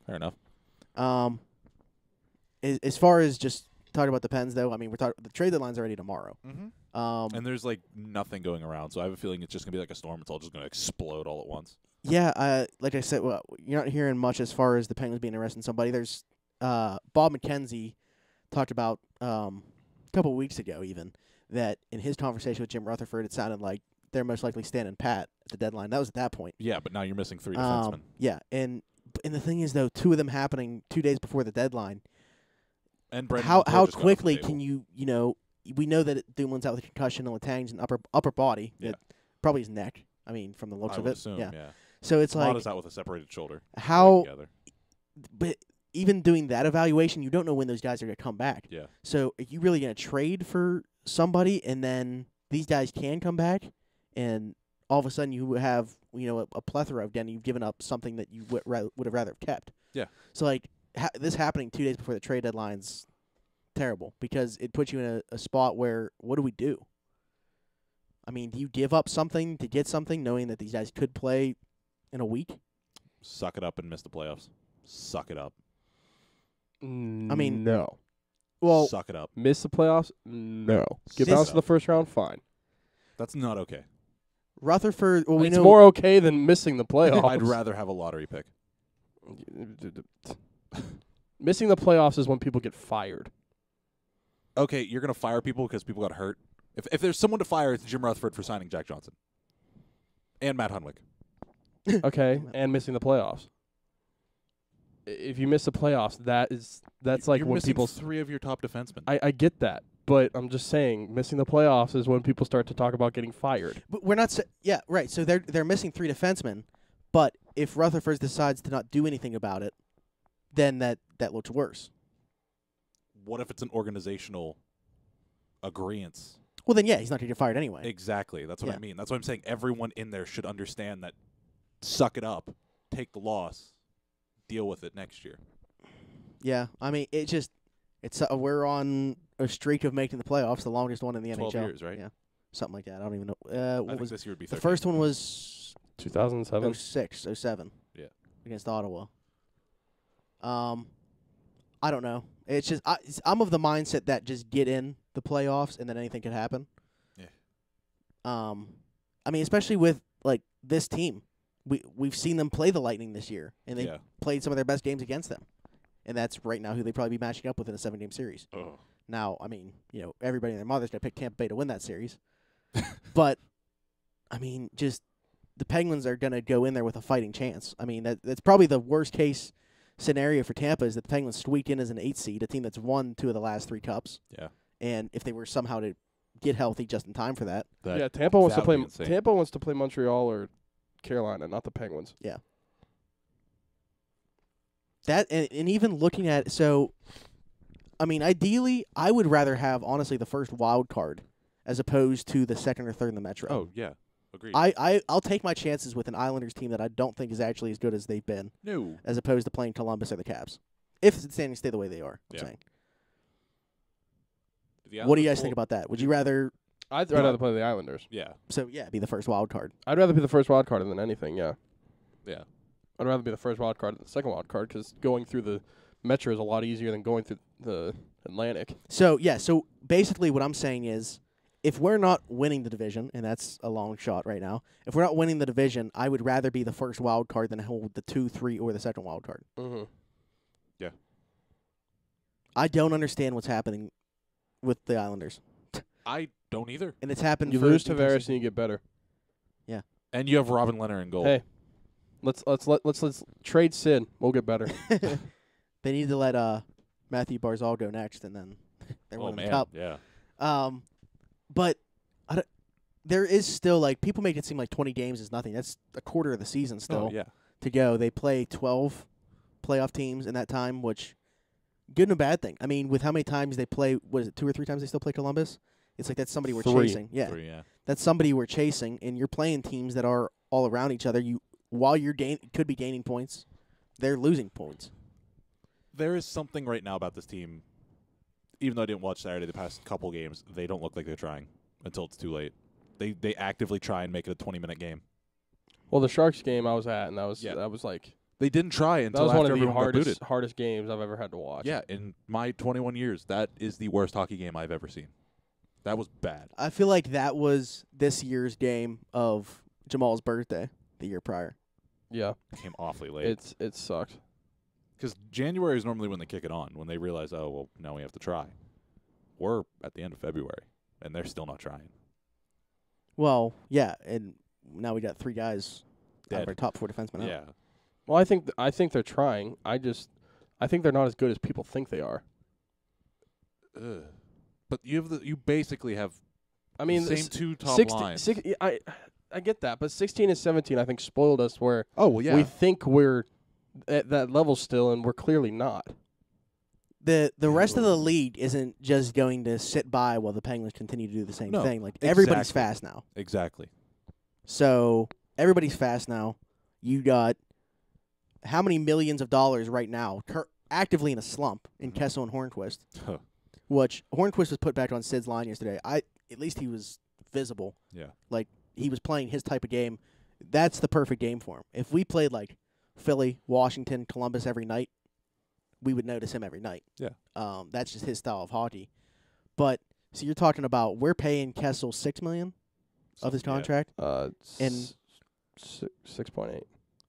Fair enough. As far as just talking about the Pens, though, I mean, the trade deadline's already tomorrow. Mm-hmm. And there's like nothing going around, so I have a feeling it's just gonna be like a storm. It's all just gonna explode all at once. Yeah, like I said, well, you're not hearing much as far as the Penguins being interested in somebody. There's Bob McKenzie talked about a couple of weeks ago, even that in his conversation with Jim Rutherford, it sounded like they're most likely standing pat at the deadline. That was at that point. Yeah, but now you're missing 3 defensemen. Yeah, and the thing is, though, 2 of them happening 2 days before the deadline. And Brendan How McCord just got off the quickly table. can you we know that Dumoulin's out with a concussion and Letang's an upper body, Yeah. probably his neck. I mean, from the looks I of would it. assume, yeah. So it's like Mata's out with a separated shoulder. how, Together. but even doing that evaluation, you don't know when those guys are going to come back. Yeah. So are you really going to trade for somebody, and then these guys can come back, and all of a sudden you have a plethora of then you've given up something that you would have rather have kept. Yeah. So like this happening 2 days before the trade deadline's terrible because it puts you in a spot where what do we do? I mean, do you give up something to get something, knowing that these guys could play in a week? Suck it up and miss the playoffs. Suck it up. I mean, no. Well, Suck it up. Miss the playoffs? No. Get Suck bounced it in the up. first round? Fine. That's not okay. Rutherford. Well, we It's know more okay than missing the playoffs. I'd rather have a lottery pick. Missing the playoffs is when people get fired. Okay, you're going to fire people because people got hurt. If there's someone to fire, it's Jim Rutherford for signing Jack Johnson. And Matt Hunwick. Okay, and missing the playoffs. If you miss the playoffs, that's like you're when missing people. 3 of your top defensemen. I get that, but I'm just saying missing the playoffs is when people start to talk about getting fired. But we're not. Yeah, right. So they're missing 3 defensemen, but if Rutherford decides to not do anything about it, then that looks worse. What if it's an organizational agreement? Well, then yeah, he's not going to get fired anyway. Exactly. That's what Yeah. I mean. That's what I'm saying. Everyone in there should understand that. Suck it up. Take the loss. Deal with it next year. Yeah, I mean it's we're on a streak of making the playoffs, the longest one in the 12 NHL. years, right? Yeah, something like that. I don't even know. I What think was this year would be the 13. first one? Was 2007. 06, 07. Yeah. Against Ottawa. I don't know. It's just I'm of the mindset that just get in the playoffs and then anything could happen. Yeah. I mean, especially with like this team, we've seen them play the Lightning this year, and they played some of their best games against them, and that's right now who they probably be matching up with in a 7-game series. Oh. Now, I mean, everybody and their mother's gonna pick Tampa Bay to win that series, but I mean, just the Penguins are gonna go in there with a fighting chance. I mean, that's probably the worst case scenario for Tampa is that the Penguins squeaked in as an 8 seed, a team that's won 2 of the last 3 cups. Yeah. And if they were somehow to get healthy just in time for that. Yeah, Tampa wants to play. insane. Tampa wants to play Montreal or Carolina, not the Penguins. Yeah. That and even looking at so, I mean, ideally, I would rather have honestly the first wild card as opposed to the second or third in the Metro. Oh, yeah. Agreed. I'll take my chances with an Islanders team that I don't think is actually as good as they've been, No. as opposed to playing Columbus or the Caps. If the standings stay the way they are, I'm Yeah. saying. The What do you Islanders guys think pull- about that? Would you rather? I'd rather play the Islanders. Yeah. So yeah, be the first wild card. I'd rather be the first wild card than anything. Yeah. Yeah. I'd rather be the first wild card than the second wild card because going through the Metro is a lot easier than going through the Atlantic. So yeah, so basically what I'm saying is, if we're not winning the division, and that's a long shot right now, if we're not winning the division, I would rather be the first wild card than hold the 2, 3, or the second wild card. Mm-hmm. Yeah. I don't understand what's happening with the Islanders, I don't either. and it's happened. You for lose the Tavares and you get better. And you have Robin Leonard in goal. Hey, let's trade Sid. We'll get better. They need to let Matthew Barzal go next, and then they're Oh, winning man. the cup. Yeah. But there is still like people make it seem like 20 games is nothing. That's a quarter of the season still Oh, yeah. to go. They play 12 playoff teams in that time, which good and a bad thing. I mean, with how many times they play, what is it, 2 or 3 times they still play Columbus? It's like that's somebody we're 3. chasing. Yeah, 3, yeah. that's somebody we're chasing, and you're playing teams that are all around each other. While you're could be gaining points, they're losing points. There is something right now about this team. Even though I didn't watch Saturday, the past couple games, they don't look like they're trying until it's too late. They actively try and make it a 20-minute game. Well, the Sharks game I was at, and that was like They didn't try that until was after one of the everyone got booted. hardest games I've ever had to watch. Yeah, in my 21 years, that is the worst hockey game I've ever seen. That was bad. I feel like that was this year's game of Jamal's birthday the year prior. Yeah. It came awfully late. It sucked. Because January is normally when they kick it on, when they realize, oh, well, now we have to try. We're at the end of February, and they're still not trying. Well, yeah, and now we got 3 guys out of Dead. our top 4 defensemen out. Yeah. Well, I think they're trying. I think they're not as good as people think they are. Ugh. But you basically have I mean, the same 2 top 60, lines. 60, I get that, but 16 and 17, I think, spoiled us where Oh well, yeah. we think we're at that level still, and we're clearly not. The rest of the league isn't just going to sit by while the Penguins continue to do the same No, thing. Like everybody's exactly. fast now. Exactly. So everybody's fast now. You got how many millions of dollars right now actively in a slump in Kessel and Hornquist, Huh. which Hornquist was put back on Sid's line yesterday. At least he was visible. Yeah. Like he was playing his type of game. That's the perfect game for him. If we played like Philly, Washington, Columbus every night, we would notice him every night. Yeah. That's just his style of hockey. But so you're talking about we're paying Kessel $6 million of his Yeah. contract. And 6.8.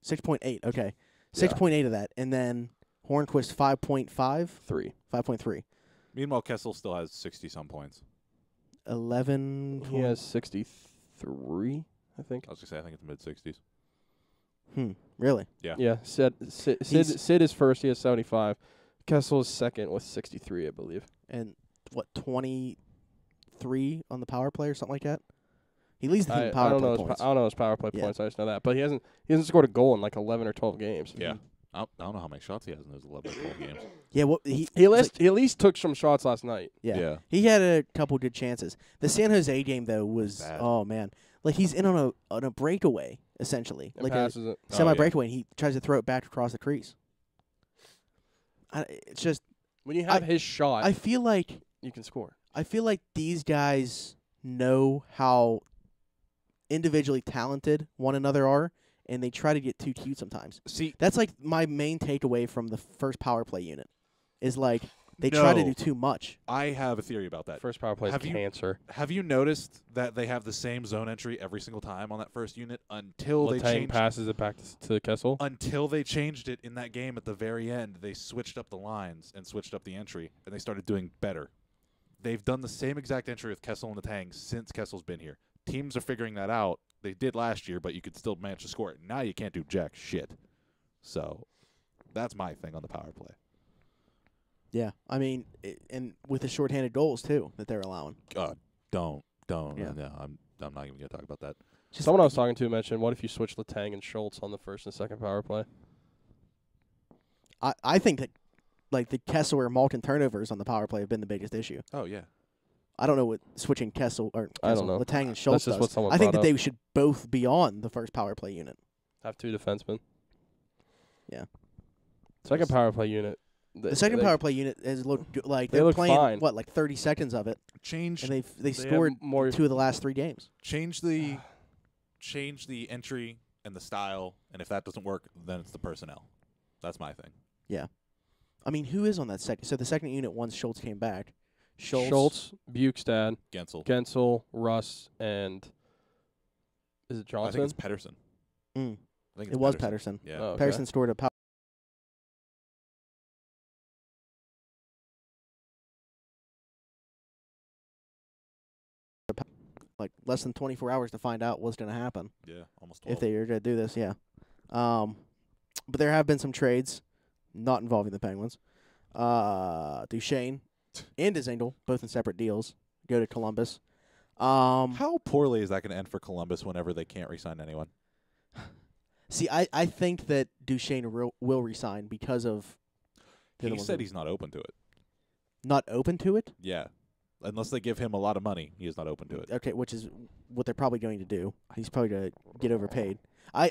6.8. Okay. Yeah. 6.8 of that, and then Hornquist 5.5, 3. 5.3, Meanwhile, Kessel still has 60-some points. 11. He has 63, I think. I was gonna say I think it's mid-60s. Really? Yeah, Sid is first. He has 75. Kessel is second with 63, I believe. And what 23 on the power play or something like that? He leads the team in I power don't play know points. I don't know his power play Yeah. points. I just know that, but he hasn't scored a goal in like 11 or 12 games. Yeah. I don't know how many shots he has in those 11 or 12 games. Yeah, well, He at least took some shots last night. yeah. He had a couple good chances. The San Jose game though was Bad. oh man, like he's in on a breakaway essentially, And like a passes it. semi yeah. breakaway, and he tries to throw it back across the crease. It's just When you have his shot, I feel like you can score. these guys know how individually talented one another are, and they try to get too cute sometimes. See, That's like my main takeaway from the first power play unit is like they try to No. do too much. I have a theory about that. First power play is Have you- cancer. Have you noticed that they have the same zone entry every single time on that first unit until they Letang changed passes it back to Kessel. until they changed it in that game at the very end? They switched up the lines and switched up the entry, and they started doing better. They've done the same exact entry with Kessel and Letang since Kessel's been here. Teams are figuring that out. They did last year, but you could still manage to score it. Now you can't do jack shit. So that's my thing on the power play. Yeah, I mean, and with the shorthanded goals too that they're allowing. Don't. Yeah. No, I'm not even gonna talk about that. Someone I was talking to mentioned, what if you switch Letang and Schultz on the first and second power play? I think that like the Kessel or Malkin turnovers on the power play have been the biggest issue. Oh yeah. I don't know what switching Kessel or I don't know. Letang and Schultz just does. what someone I think brought that they should both be on the first power play unit. Have two defensemen. Yeah. Second power play unit. The second power play unit has looked like They they're look playing fine. what, like 30 seconds of it, Change and they they scored have more. 2 of the last 3 games. change the entry and the style, and if that doesn't work, then it's the personnel. That's my thing. I mean, who is on that second? So the second unit once Schultz came back, Schultz, Bukestad, Gensel. Gensel, Russ, and is it I think Johnson? it's Pedersen. Mm, I think it was Pedersen. Yeah. Oh, okay. Pedersen scored a power. Like less than 24 hours to find out what's going to happen Yeah. Almost 12. if they are going to do this. Yeah. But there have been some trades not involving the Penguins. Duchesne and Dzingel, both in separate deals, go to Columbus. How poorly is that going to end for Columbus whenever they can't re-sign anyone? See, I think that Duchesne will resign because of. He said he's not open to it. not open to it. Yeah. Unless they give him a lot of money, he is not open to it. Okay, which is what they're probably going to do. He's probably going to get overpaid. I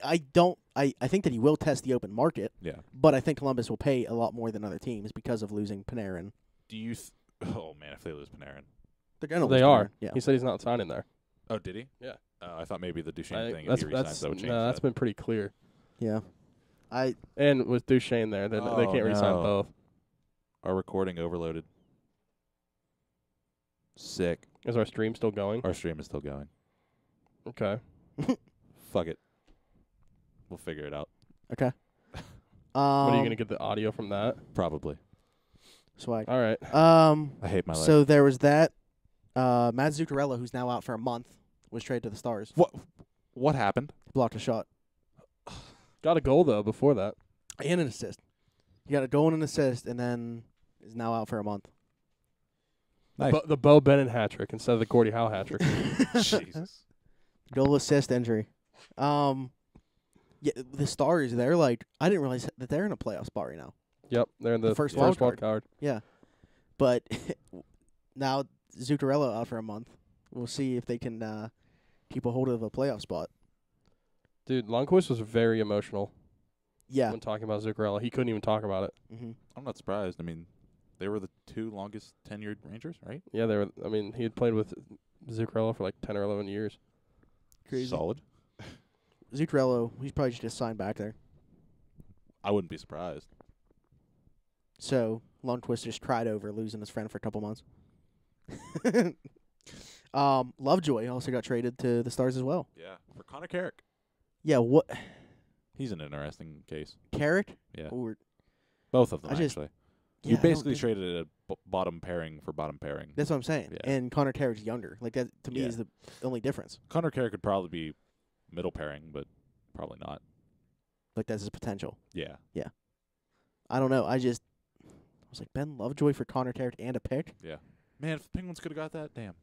think that he will test the open market, Yeah. but I think Columbus will pay a lot more than other teams because of losing Panarin. Do you? Oh man, if they lose Panarin. They're going to They lose are. Panarin. Yeah. He said he's not signing there. Oh, did he? Yeah. I thought maybe the Duchesne I- thing. that's if he resigns, that's that would change that's that. been pretty clear. Yeah. And with Duchesne there, they Oh, can't resign no. both. Our recording overloaded. Sick. Is our stream still going? Our stream is still going. Okay. Fuck it. We'll figure it out. Okay. What are you gonna get the audio from that? Probably. Swag. All right. I hate my life. So there was that. Matt Zuccarello, who's now out for a month, was traded to the Stars. What happened? Blocked a shot. Got a goal though before that. And an assist. He got a goal and an assist, and then is now out for a month. Nice. The Bo Bennett hat trick instead of the Gordie Howe hat trick. Jesus. Goal assist injury. Yeah, the Stars, they're like, I didn't realize that they're in a playoff spot right now. Yep, they're in the First wild wild card. Yeah. But now Zuccarello out for a month. We'll see if they can keep a hold of a playoff spot. Dude, Lundqvist was very emotional Yeah. when talking about Zuccarello. He couldn't even talk about it. Mm-hmm. I'm not surprised. I mean, they were the 2 longest tenured Rangers, right? Yeah, they were. I mean, he had played with Zuccarello for like 10 or 11 years. Crazy. Solid. Zuccarello, he's probably just signed back there. I wouldn't be surprised. So Lundqvist just cried over losing his friend for a couple months. Lovejoy also got traded to the Stars as well. Yeah. For Connor Carrick. Yeah, what? He's an interesting case. Carrick? Yeah. Or, Both of them, I just- actually. yeah, You I don't basically think- traded a bottom pairing for bottom pairing. That's what I'm saying. Yeah. And Connor Carrick's younger. Like, that, to me, Yeah. is the only difference. Connor Carrick could probably be middle pairing, but probably not. Like, that's his potential. Yeah. I don't know. I was like, Ben Lovejoy for Connor Carrick and a pick? Man, if the Penguins could have got that, damn.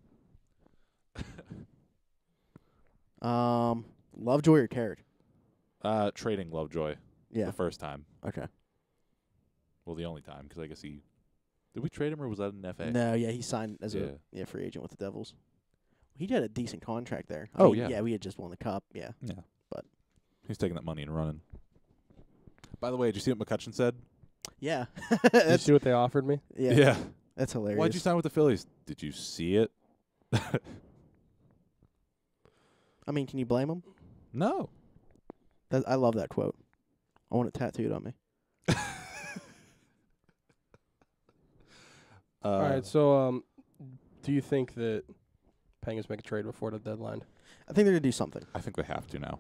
Lovejoy or Carrick? Trading Lovejoy Yeah. the first time. Okay. Well, the only time, because I guess he... Did we trade him, or was that an FA? No, yeah, he signed as Yeah. a free agent with the Devils. He had a decent contract there. I Oh, mean, yeah. Yeah, we had just won the cup. Yeah. Yeah. But- He's taking that money and running. By the way, did you see what McCutcheon said? Yeah. Did you That's, see what they offered me? yeah. That's hilarious. Why'd you sign with the Phillies? Did you see it? I mean, can you blame him? No. I love that quote. I want it tattooed on me. All right, so do you think that Penguins make a trade before the deadline? I think they're going to do something. I think they have to now.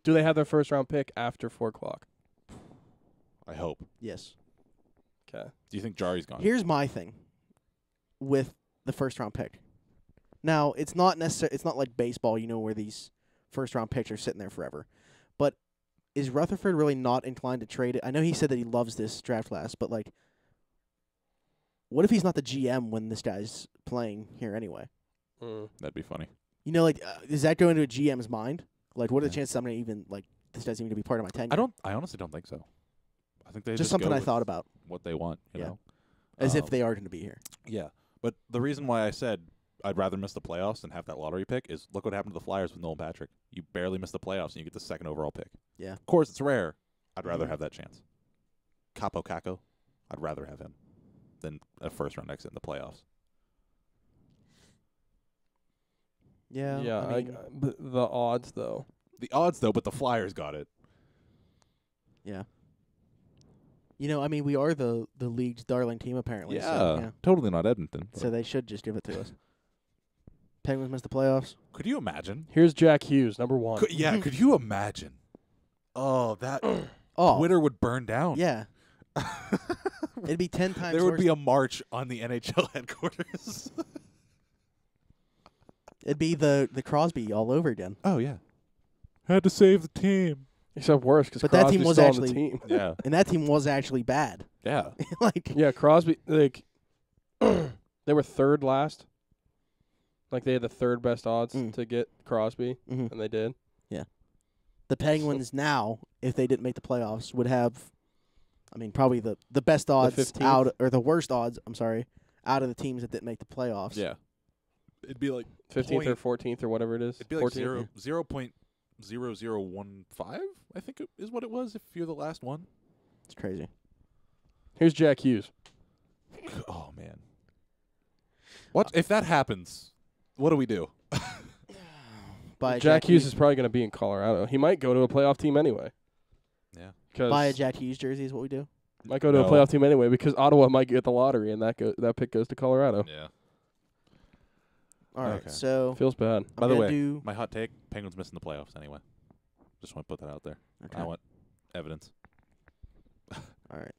Do they have their first round pick after 4 o'clock? I hope. Yes. Okay. Do you think Jari's gone? Here's my thing with the first round pick. Now, it's not like baseball, where these first round picks are sitting there forever. But is Rutherford really not inclined to trade it? I know he said that he loves this draft class, but like, what if he's not the GM when this guy's playing here anyway? That'd be funny. Does that go into a GM's mind? Like, what are the Yeah. chances I'm going to even, this guy's even going to be part of my tenure? I honestly don't think so. I think they Just something go I with thought about, what they want, you Yeah. know. as if they are going to be here. Yeah. But the reason why I said I'd rather miss the playoffs than have that lottery pick is look what happened to the Flyers with Nolan Patrick. You barely miss the playoffs and you get the second overall pick. Yeah. Of course, it's rare. I'd rather Mhm. have that chance. Capo Caco, I'd rather have him than a first round exit in the playoffs. Yeah. Yeah, I mean, but the odds, though. The odds, though, but the Flyers got it. yeah. We are the league's darling team, apparently. Yeah, So, yeah. totally not Edmonton. So they should just give it to us. Penguins missed the playoffs. Could you imagine? Here's Jack Hughes, number 1. Could you imagine? Oh, that Oh, Twitter would burn down. yeah. It'd be 10 times There would worse. be a march on the NHL headquarters. It'd be the Crosby all over again. Oh, yeah. Had to save the team. Except worse, because But that Crosby's team was still on actually- the team. Yeah. And that team was actually bad. Yeah. Yeah, Crosby, they were third last. Like, they had the third best odds Mm. to get Crosby, Hmm. and they did. The Penguins now, if they didn't make the playoffs, would have, probably the best odds 15th? out, or the worst odds, out of the teams that didn't make the playoffs. Yeah. It'd be like 15th or 14th or whatever it is. It'd be like 14th? 0.0015, I think it is what it was if you're the last one. It's crazy. Here's Jack Hughes. Oh, man. What if that happens? What do we do? Buy a Jack Hughes is probably going to be in Colorado. He might go to a playoff team anyway. Yeah. buy a Because Jack Hughes jersey is what we do. might go to a No. playoff team anyway because Ottawa might get the lottery and that pick goes to Colorado. Yeah. All right, Okay. so Feels bad. By the gonna way, do my hot take, Penguins missing the playoffs anyway. Just want to put that out there. okay. I want evidence. All right.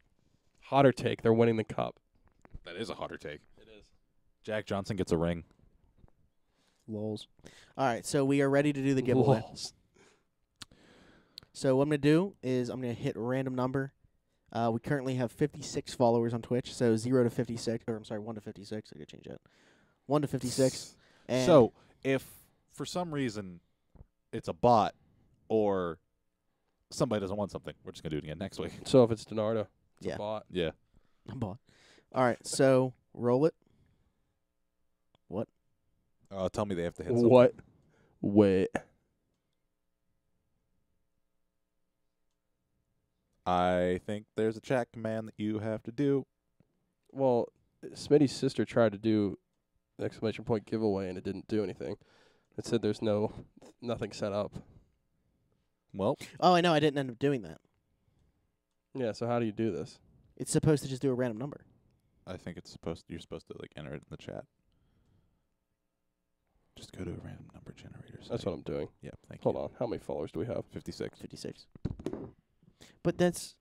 Hotter take. They're winning the cup. That is a hotter take. It is. Jack Johnson gets a ring. Lols. All right, so we are ready to do the giveaway. So what I'm going to do is I'm going to hit a random number. We currently have 56 followers on Twitch, so 0 to 56, or I'm sorry, 1 to 56. I could change that. 1 to 56. And So if for some reason it's a bot or somebody doesn't want something, we're just gonna do it again next week. So if it's Donardo, it's Yeah. a bot. Yeah. I'm bought. All right, so roll it. Tell me they have to hit something. What? Wait. I think there's a chat command that you have to do. Well, Smitty's sister tried to do an exclamation point giveaway and it didn't do anything. It said there's nothing set up. Well, Oh, I know. I didn't end up doing that. Yeah, so how do you do this? It's supposed to just do a random number. I think you're supposed to like enter it in the chat. Just go to a random number generator site. That's what I'm doing. Yeah, thank Hold you. on. How many followers do we have? 56. 56. But that's...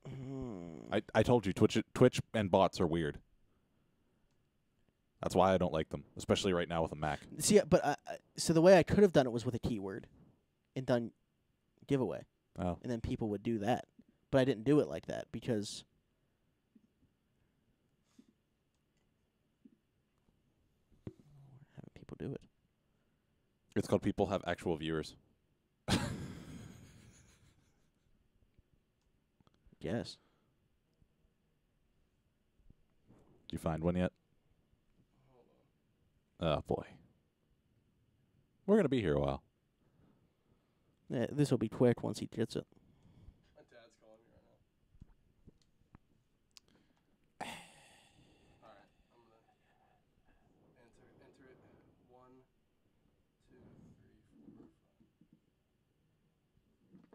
I told you Twitch and bots are weird. That's why I don't like them, especially right now with a Mac. See, but so the way I could have done it was with a keyword and done giveaway, Oh. and then people would do that. But I didn't do it like that because... having people do it. It's called people have actual viewers. Yes. Did you find one yet? Oh, boy. We're going to be here a while. Yeah, this will be quick once he gets it. My dad's calling me right now. All right, I'm gonna enter it. 1, 2, 3,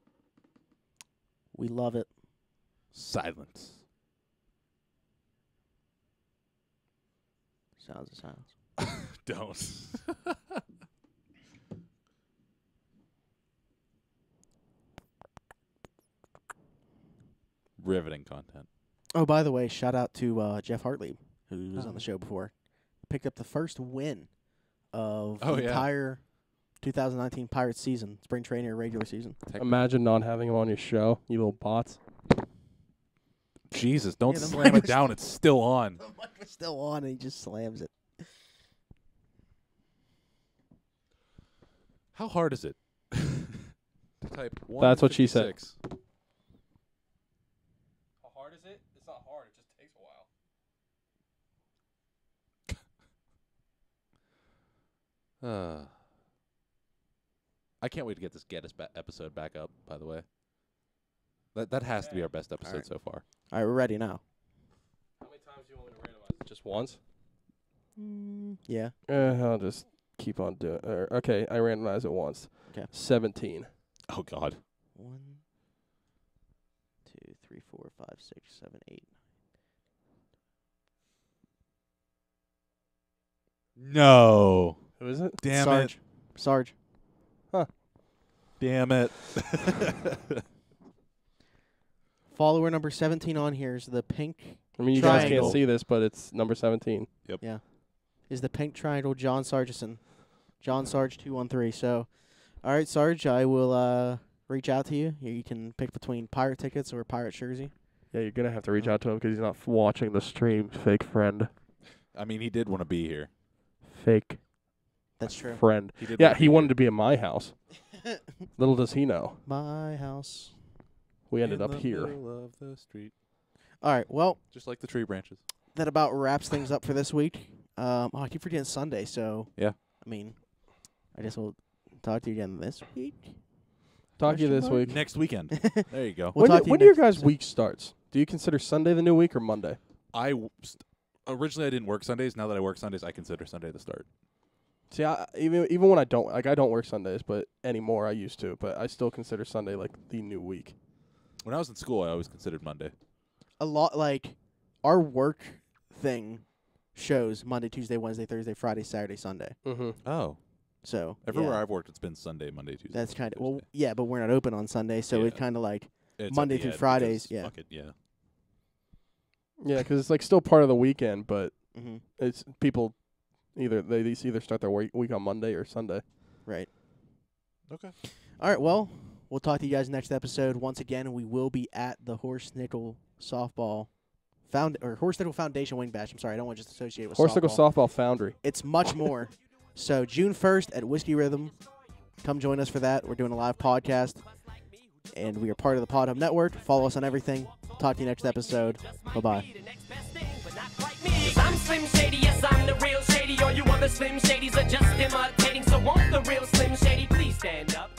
4, 5. We love it. Silence. Sounds of silence. Don't. Riveting content. Oh, by the way, shout out to Jeff Hartley, who was Oh. on the show before. Picked up the first win of Oh, the yeah. entire 2019 Pirates season, spring training or regular season. Imagine not having him on your show, you little bots. Jesus, don't Yeah, the slam mic it was- down. It's still on. The mic was still on, and he just slams it. How hard is it? to type That's what she said. 156? How hard is it? It's not hard. It just takes a while. I can't wait to get this episode back up, by the way. That has to be our best episode Alright. so far. All right, we're ready now. How many times do you want me to randomize it? Just once? Yeah. I'll just keep on doing. Okay, I randomized it once. 'Kay. 17. Oh, God. 1, 2, 3, 4, 5, 6, 7, 8. No. Who is it? Damn Sarge. it. Sarge. Damn it. Follower number 17 on here is the pink. I mean, you guys Triangle. can't see this, but it's number 17. Is the pink triangle John Sargison. John Sarge 213. So, all right, Sarge, I will reach out to you. You can pick between pirate tickets or pirate jersey. Yeah, you're going to have to reach out to him because he's not watching the stream, fake friend. I mean, he did want to be here. Fake That's true. friend. He did Yeah, wanna he be wanted here. to be in my house. Little does he know. My house. We ended In up the here. middle of the street. All right, well, Just like the tree branches. that about wraps things up for this week. I keep forgetting Sunday, so Yeah. I mean, I guess we'll talk to you again this week. Talk to you Question this mark? week. Next weekend. There you go. We'll when talk to you when do your next guys' episode. week starts? Do you consider Sunday the new week or Monday? Originally I didn't work Sundays. Now that I work Sundays, I consider Sunday the start. See, even when I don't work Sundays, but anymore I used to, but I still consider Sunday like the new week. When I was in school, I always considered Monday. A lot like our work thing shows Monday, Tuesday, Wednesday, Thursday, Friday, Saturday, Sunday. Mm-hmm. Oh. So Everywhere yeah, I've worked, it's been Sunday, Monday, Tuesday. that's kind of well, Thursday. yeah, but we're not open on Sunday, so Yeah. it kind of like It's Monday at the through end Fridays, because yeah. Fuck it, yeah. Yeah, because it's like still part of the weekend, but mm-hmm, it's people they either start their week on Monday or Sunday. right. Okay. All right, well, we'll talk to you guys next episode. Once again, we will be at the Horse Nickel Horse Nickel Foundation Wing Bash. I'm sorry, I don't want to just associate it with Horse Nickel softball. Softball Foundry. It's much more. So June 1st at Whiskey Rhythm, come join us for that. We're doing a live podcast, and we are part of the Pod Hub Network. Follow us on everything. Talk to you next episode. Bye-bye. I'm Slim Shady, yes, I'm the real Shady. All you other Slim Shadys are just imitating. So won't the real Slim Shady please stand up?